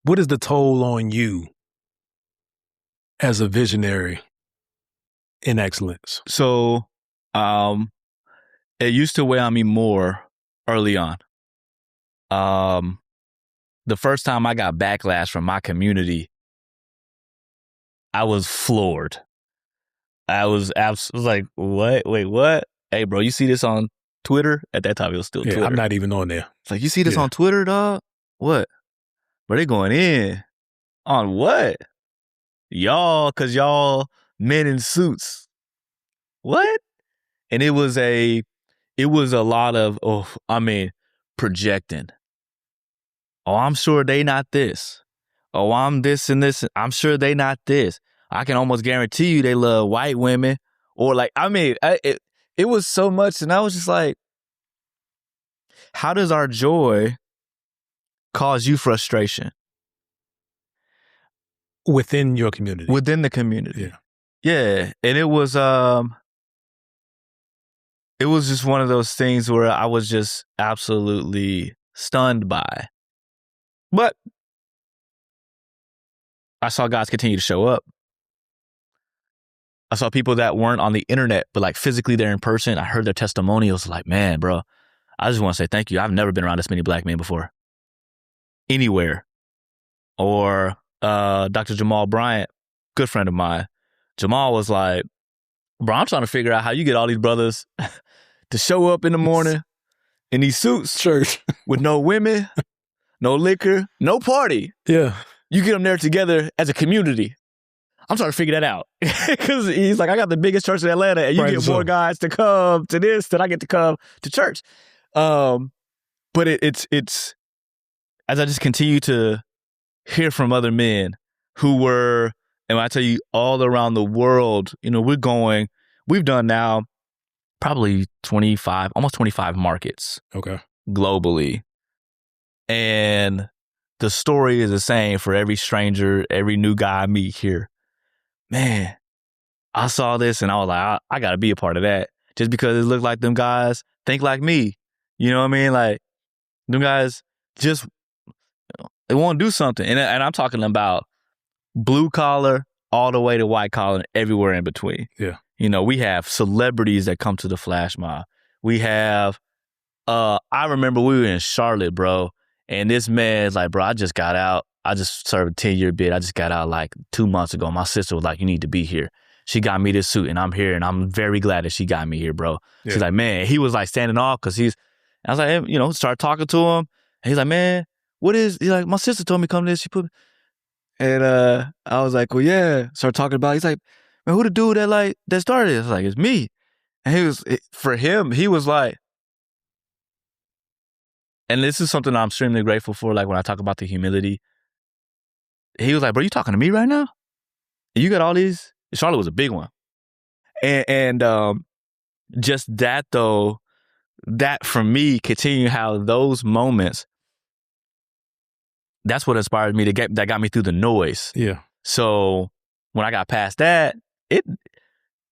What is the toll on you as a visionary in excellence? So, it used to weigh on me more early on. The first time I got backlash from my community, I was floored. I was like, what? Wait, what? Hey, bro, you see this on Twitter? At that time, it was still Twitter. I'm not even on there. It's like, you see this on Twitter, dog? What? Bro, they going in. On what? Y'all, because y'all men in suits. What? And it was a lot of, projecting. Oh, I'm sure they not this. Oh, I'm this and this. I'm sure they not this. I can almost guarantee you they love white women. Or like, it was so much. And I was just like, how does our joy cause you frustration? Within your community. Within the community. Yeah. Yeah. And it was just one of those things where I was just absolutely stunned by. But I saw guys continue to show up. I saw people that weren't on the internet, but like physically there in person. I heard their testimonials like, man, bro, I just want to say thank you. I've never been around this many Black men before. Anywhere. Or Dr. Jamal Bryant, good friend of mine. Jamal was like, bro, I'm trying to figure out how you get all these brothers to show up in the morning in these suits. Church. With no women, no liquor, no party. Yeah. You get them there together as a community. I'm trying to figure that out. Because he's like, I got the biggest church in Atlanta and you get more guys to come to this than I get to come to church. But it's as I just continue to hear from other men who were, and when I tell you all around the world, we've done now probably almost 25 markets. Okay. Globally. And the story is the same for every stranger, every new guy I meet here. Man, I saw this and I was like, I got to be a part of that. Just because it looked like them guys think like me. You know what I mean? Like, them guys just, they want to do something. And I'm talking about blue collar all the way to white collar and everywhere in between. Yeah. We have celebrities that come to the flash mob. We have, I remember we were in Charlotte, bro. And this man's like, bro, I just got out. I just served a 10-year bid. I just got out like 2 months ago. My sister was like, you need to be here. She got me this suit and I'm here and I'm very glad that she got me here, bro. Yeah. She's like, man, he was like standing off because I was like, start talking to him. And he's like, man, he's like, my sister told me come to this. She put me. And I was like, well, yeah. Start talking about it. He's like, man, who the dude that started it? I was like, it's me. And for him, he was like, and this is something I'm extremely grateful for, like when I talk about the humility. He was like, bro, you talking to me right now? You got all these? Charlotte was a big one. And just that, though, that for me, continue how those moments, that's what inspired me that got me through the noise. Yeah. So when I got past that, it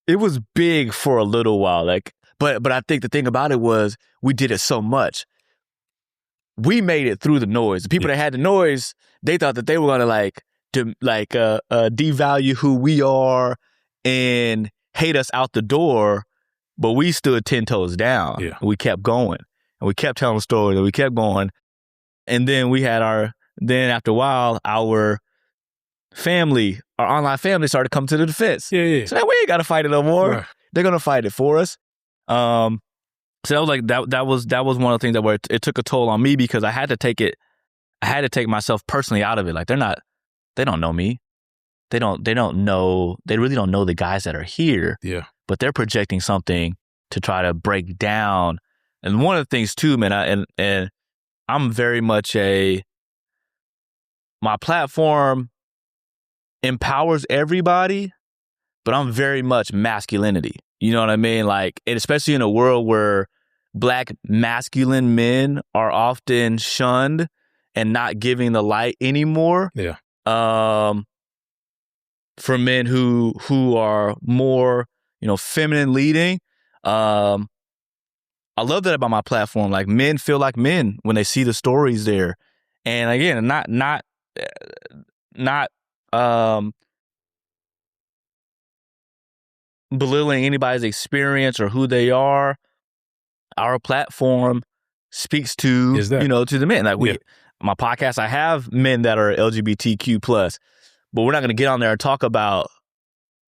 was big for a little while. Like, but I think the thing about it was we did it so much. We made it through the noise. The people that had the noise, they thought that they were gonna devalue who we are and hate us out the door, but we stood 10 toes down. Yeah. We kept going, and we kept telling stories, and we kept going. And then then after a while, our online family started coming to the defense. Yeah. So now we ain't gotta fight it no more. Right. They're gonna fight it for us. So that was like that was one of the things that where it took a toll on me because I had to take myself personally out of it. Like they don't know me. They really don't know the guys that are here. Yeah. But they're projecting something to try to break down. And one of the things too, man, and I'm very much my platform empowers everybody, but I'm very much masculinity. You know what I mean? Like, and especially in a world where Black masculine men are often shunned and not giving the light anymore. Yeah. For men who are more, feminine leading. I love that about my platform. Like, men feel like men when they see the stories there. And again, not belittling anybody's experience or who they are. Our platform speaks to, to the men. Like my podcast, I have men that are LGBTQ plus, but we're not going to get on there and talk about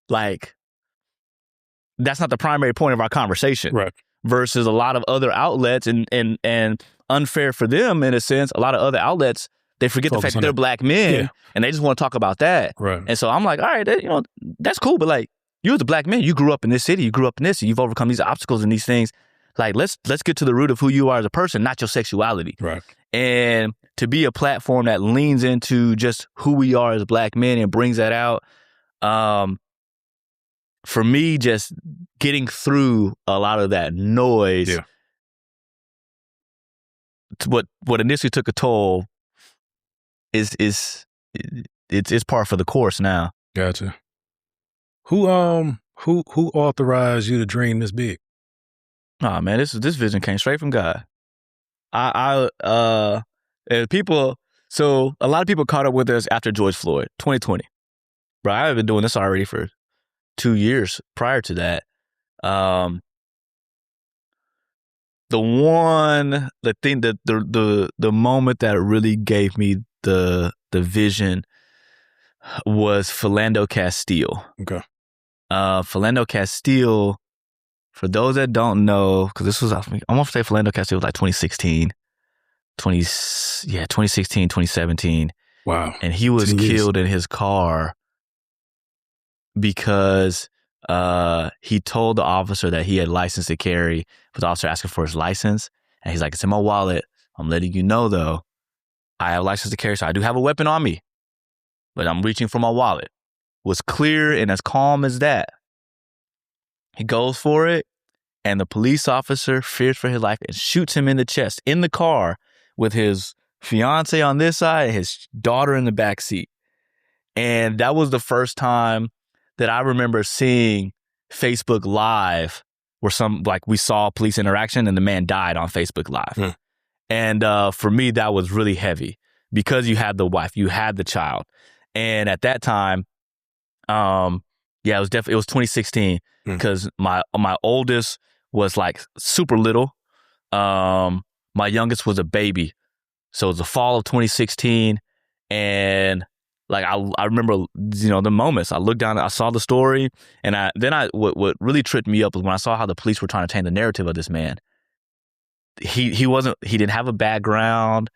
like, that's not the primary point of our conversation. Right. Versus a lot of other outlets and unfair for them in a sense, a lot of other outlets, they forget the fact that they're Black men and they just want to talk about that. Right. And so I'm like, all right, that's cool. But like, you as a Black man, you grew up in this city, you grew up in this, you've overcome these obstacles and these things. Like, let's get to the root of who you are as a person, not your sexuality. Right. And to be a platform that leans into just who we are as Black men and brings that out, for me, just getting through a lot of that noise, what initially took a toll is it's par for the course now. Gotcha. Who authorized you to dream this big? Oh man, this vision came straight from God. People. So a lot of people caught up with us after George Floyd, 2020. Bro, I've been doing this already for 2 years prior to that. The moment that really gave me the vision was Philando Castile. Okay. Philando Castile, for those that don't know, because this was, I want to say Philando Castile was like 2016, 2017. Wow. And he was killed in his car because he told the officer that he had license to carry, but the officer asking for his license. And he's like, it's in my wallet. I'm letting you know, though, I have license to carry, so I do have a weapon on me, but I'm reaching for my wallet. Was clear and as calm as that. He goes for it, and the police officer fears for his life and shoots him in the chest in the car with his fiance on this side and his daughter in the back seat. And that was the first time that I remember seeing Facebook Live where we saw police interaction and the man died on Facebook Live. And for me, that was really heavy because you had the wife, you had the child. And at that time, it was 2016 because my oldest was like super little. My youngest was a baby. So it was the fall of 2016. And like, I remember, the moments I looked down, I saw the story, and what really tripped me up was when I saw how the police were trying to change the narrative of this man. He didn't have a background.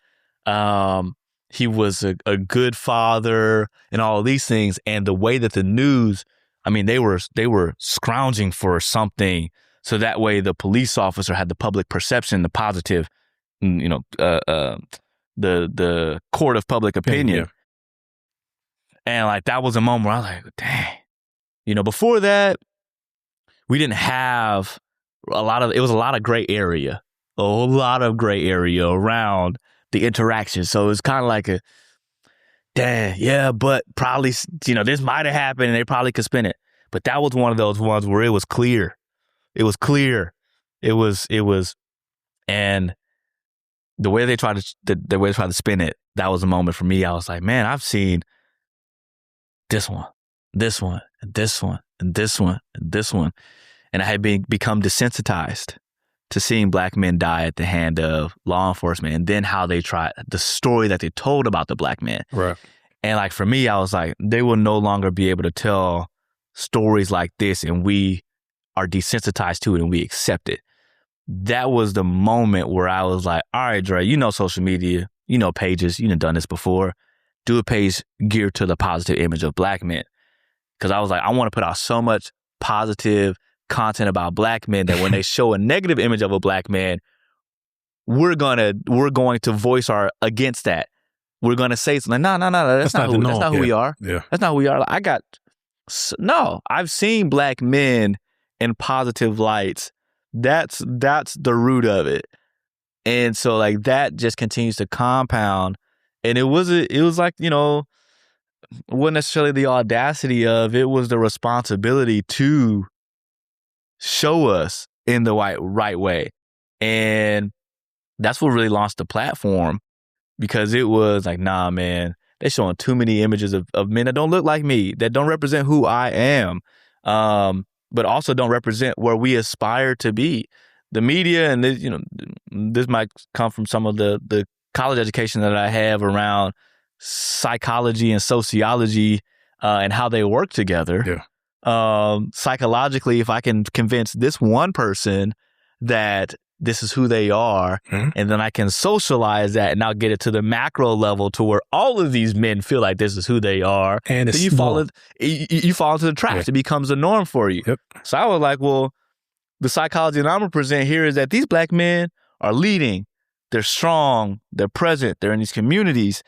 He was a good father and all of these things. And the way that the news, they were scrounging for something. So that way the police officer had the public perception, the positive, the court of public opinion. Yeah. And like, that was a moment where I was like, dang, before that, we didn't have it was a lot of gray area, around the interaction. So it was kind of like but probably, this might have happened and they probably could spin it. But that was one of those ones where it was clear. It was, and the way they tried to spin it, that was a moment for me. I was like, man, I've seen this one, and this one, and this one, and this one, and this one. And I had become desensitized to seeing Black men die at the hand of law enforcement, and then how they tried, the story that they told about the Black man. Right. And like, for me, I was like, they will no longer be able to tell stories like this, and we are desensitized to it and we accept it. that was the moment where I was like, all right, Dre, you know social media, you know pages, you done this before. Do a page geared to the positive image of Black men. Because I was like, I want to put out so much positive content about Black men that when they show a negative image of a Black man, we're going to voice our against that. We're going to say something like, no, that's not who we are. Yeah. That's not who we are. Like, I've seen Black men in positive lights. That's the root of it. And so like that just continues to compound. And it was like, you know, wasn't necessarily the audacity of it, was the responsibility to show us in the right way. And that's what really launched the platform, because it was like, nah, man, they're showing too many images of men that don't look like me, that don't represent who I am, but also don't represent where we aspire to be. The media, and this, you know, this might come from some of the college education that I have around psychology and sociology and how they work together. Yeah. Psychologically, if I can convince this one person that this is who they are, and then I can socialize that and I'll get it to the macro level to where all of these men feel like this is who they are. And then you fall into the traps. Yeah. It becomes a norm for you. Yep. So I was like, well, the psychology that I'm going to present here is that these Black men are leading. They're strong. They're present. They're in these communities.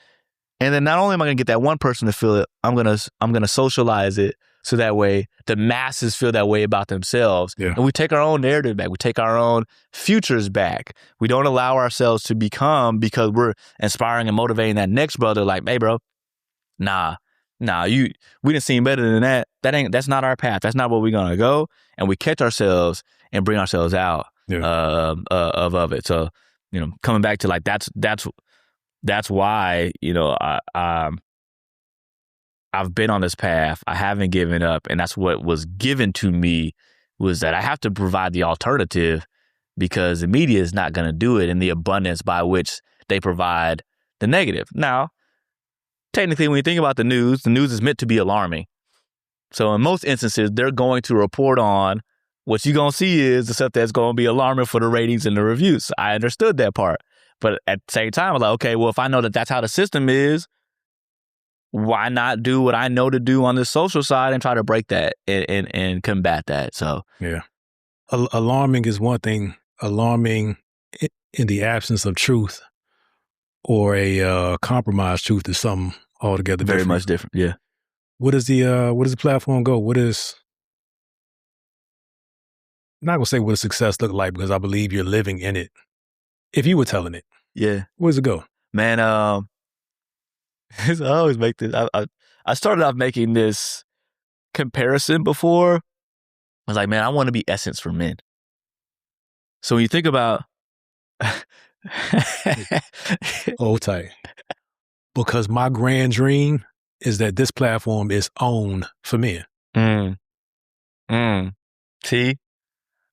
And then not only am I going to get that one person to feel it, I'm going to socialize it so that way the masses feel that way about themselves. Yeah. And we take our own narrative back. We take our own futures back. We don't allow ourselves to become, because we're inspiring and motivating that next brother, like, hey, bro, we done seen better than that. That's not our path. That's not where we're going to go. And we catch ourselves and bring ourselves out of it. So, you know, coming back to like, that's why, you know, I've been on this path. I haven't given up. And that's what was given to me, was that I have to provide the alternative, because the media is not going to do it in the abundance by which they provide the negative. Now, technically, when you think about the news is meant to be alarming. So in most instances, they're going to report on what you're going to see is the stuff that's going to be alarming for the ratings and the reviews. I understood that part. But at the same time, I'm like, okay, well, if I know that that's how the system is, why not do what I know to do on the social side and try to break that and combat that? So, yeah. Alarming is one thing. Alarming in the absence of truth or a compromised truth is something altogether very different. Much different. Yeah. What does the platform go? I'm not going to say what does success look like, because I believe you're living in it. If you were telling it. Yeah. Where does it go? Man, I always make this. I started off making this comparison before. I was like, man, I want to be essence for men. So when you think about... Hold tight. Because my grand dream is that this platform is owned for men.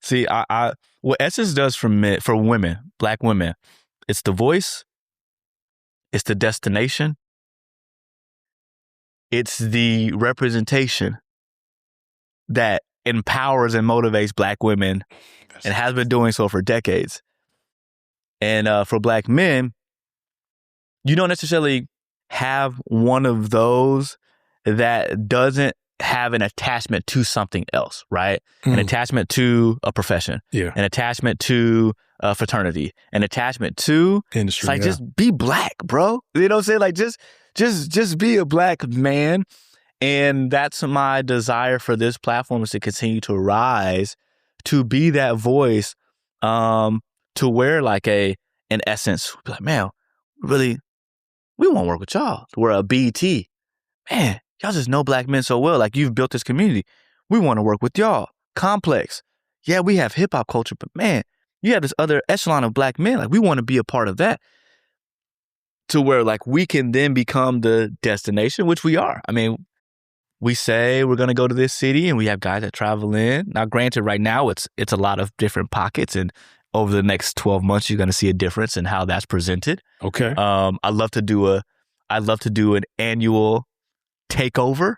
See, I what Essence does for men, for women, Black women, it's the voice, it's the destination, it's the representation that empowers and motivates Black women, and has been doing so for decades. And for Black men, you don't necessarily have one of those that doesn't have an attachment to something else, right? An attachment to a profession, an attachment to a fraternity, an attachment to industry. Like, just be Black, bro. You know what I'm saying? Like, just be a Black man. And that's my desire for this platform, is to continue to rise, to be that voice, to wear like an essence. Like, man, really, we want to work with y'all. We're a BT. Man, y'all just know Black men so well. Like, you've built this community. We want to work with y'all. Complex. Yeah, we have hip hop culture, but man, you have this other echelon of Black men. Like, we want to be a part of that. To where like we can then become the destination, which we are. I mean, we say we're going to go to this city and we have guys that travel in. Now, granted, right now it's a lot of different pockets, and over the next 12 months, you're going to see a difference in how that's presented. Okay. I'd love to do an annual takeover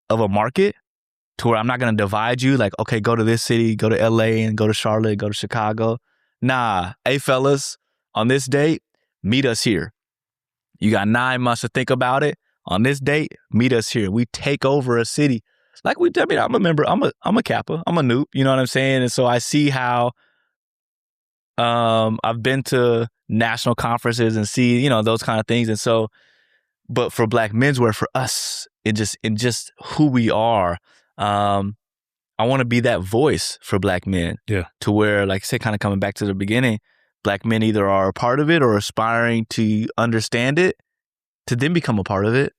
of a market, to where I'm not going to divide you like, okay, go to this city, go to LA, and go to Charlotte, go to Chicago. nah, hey fellas, on this date, meet us here. You got 9 months to think about it. On this date, meet us here. We take over a city. Like I'm a member, I'm a Kappa, I'm a Nupe, you know what I'm saying? And so I see how I've been to national conferences and see, those kind of things. And so, but for Black Menswear, for us, in just who we are, I want to be that voice for Black men. Yeah. To where, like I said, kind of coming back to the beginning, Black men either are a part of it or aspiring to understand it, to then become a part of it,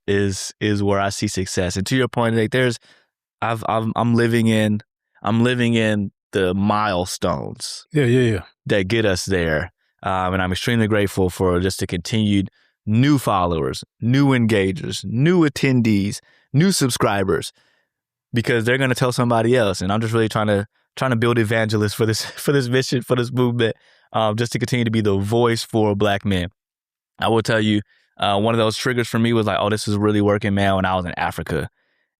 is where I see success. And to your point, like I'm living in the milestones. Yeah. That get us there. And I'm extremely grateful for just the continued new followers, new engagers, new attendees, new subscribers, because they're going to tell somebody else. And I'm just really trying to build evangelists for this mission, for this movement, just to continue to be the voice for Black men. I will tell you, one of those triggers for me was like, oh, this is really working, man, when I was in Africa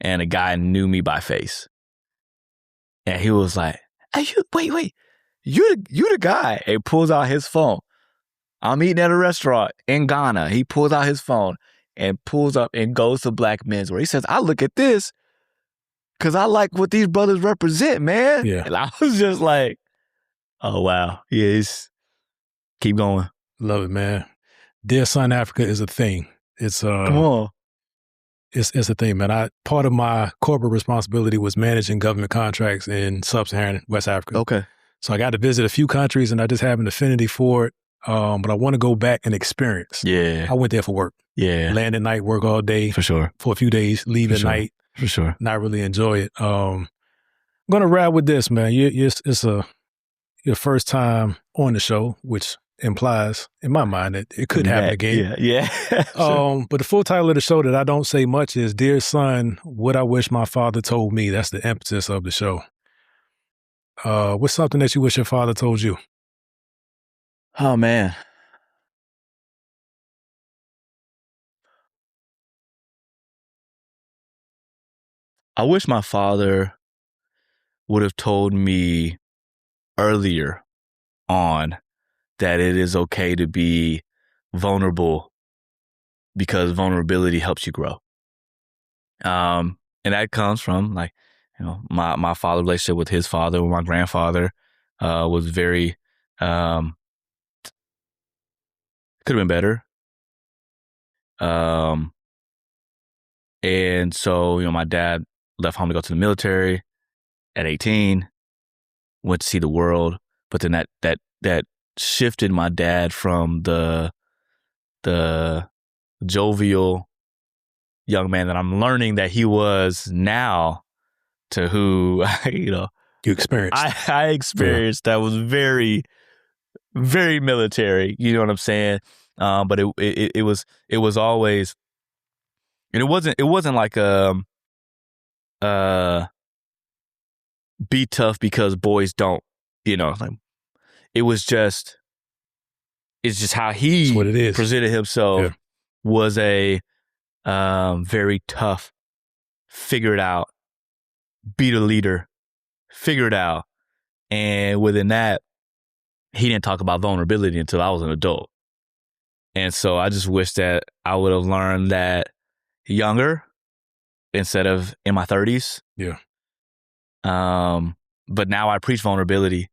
and a guy knew me by face. And he was like, hey, wait, you the guy. He pulls out his phone. I'm eating at a restaurant in Ghana. He pulls out his phone and pulls up and goes to Black Menswear. He says, I look at this because I like what these brothers represent, man. Yeah. And I was just like, oh, wow. Yes. Keep going. Love it, man. Dear Son Africa is a thing. It's Come on. It's a thing, man. Part of my corporate responsibility was managing government contracts in sub-Saharan West Africa. Okay. So I got to visit a few countries and I just have an affinity for it. But I want to go back and experience. Yeah. I went there for work. Yeah. Land at night, work all day. For sure. For a few days, leave at night. For sure. Not really enjoy it. I'm going to wrap with this, man. It's your first time on the show, which implies, in my mind, that it could happen again. Yeah. Sure. But the full title of the show that I don't say much is Dear Son, What I Wish My Father Told Me. That's the emphasis of the show. What's something that you wish your father told you? Oh, man. I wish my father would have told me earlier on that it is okay to be vulnerable because vulnerability helps you grow. And that comes from my father's relationship with his father, with my grandfather, was very, could have been better. And so, my dad left home to go to the military at 18, went to see the world, but then that shifted my dad from the jovial young man that I'm learning that he was now to who, you experienced. I experienced that was very, very military. You know what I'm saying? But it was always, and it wasn't like be tough because boys don't, like it was just, it's just how he presented himself was a very tough, figure it out, be the leader, figure it out. And within that, he didn't talk about vulnerability until I was an adult. And so I just wish that I would have learned that younger instead of in my 30s. Yeah. But now I preach vulnerability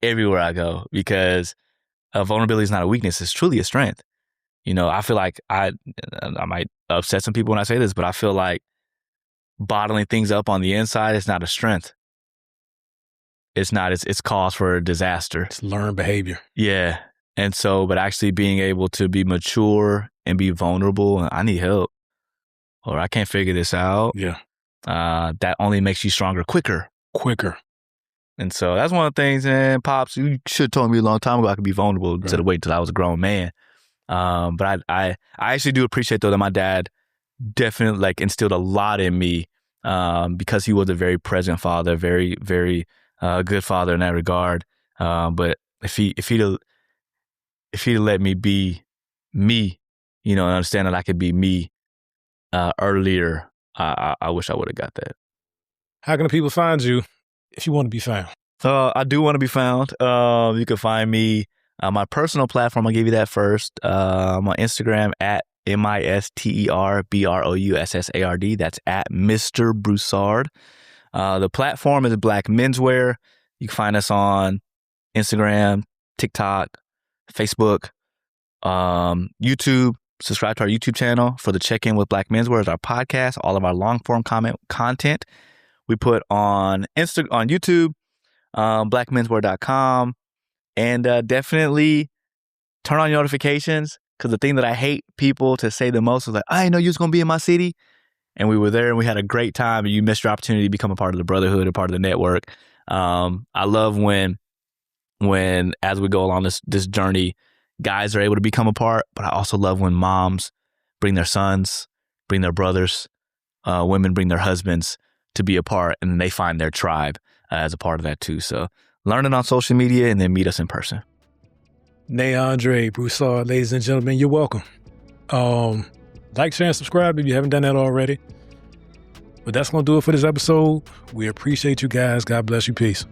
everywhere I go because vulnerability is not a weakness. It's truly a strength. I feel like I might upset some people when I say this, but I feel like bottling things up on the inside is not a strength. It's not. It's cause for disaster. It's learned behavior. Yeah. And so, but actually being able to be mature and be vulnerable, I need help or I can't figure this out. Yeah. That only makes you stronger quicker. And so that's one of the things, man, Pops, you should have told me a long time ago I could be vulnerable instead of wait till I was a grown man. But I actually do appreciate, though, that my dad definitely instilled a lot in me because he was a very present father, very, very good father in that regard. But if he'd let me be me, and understand that I could be me earlier, I wish I would have got that. How can the people find you if you want to be found? I do want to be found. You can find me on my personal platform. I'll give you that first. I'm on Instagram at MisterBroussard. That's at Mr. Broussard. The platform is Blac Menswear. You can find us on Instagram, TikTok, Facebook, YouTube. Subscribe to our YouTube channel for the Check-In with Blac Menswear, is our podcast. All of our long-form content we put on YouTube, blacmenswear.com, and definitely turn on your notifications, because the thing that I hate people to say the most is like, I didn't know you was going to be in my city. And we were there and we had a great time, and you missed your opportunity to become a part of the brotherhood, a part of the network. I love when as we go along this journey, guys are able to become a part, but I also love when moms bring their sons, bring their brothers, women bring their husbands to be a part, and then they find their tribe as a part of that too. So learn it on social media and then meet us in person. NéAndré, Broussard, ladies and gentlemen, you're welcome. Like, share, and subscribe if you haven't done that already. But that's going to do it for this episode. We appreciate you guys. God bless you. Peace.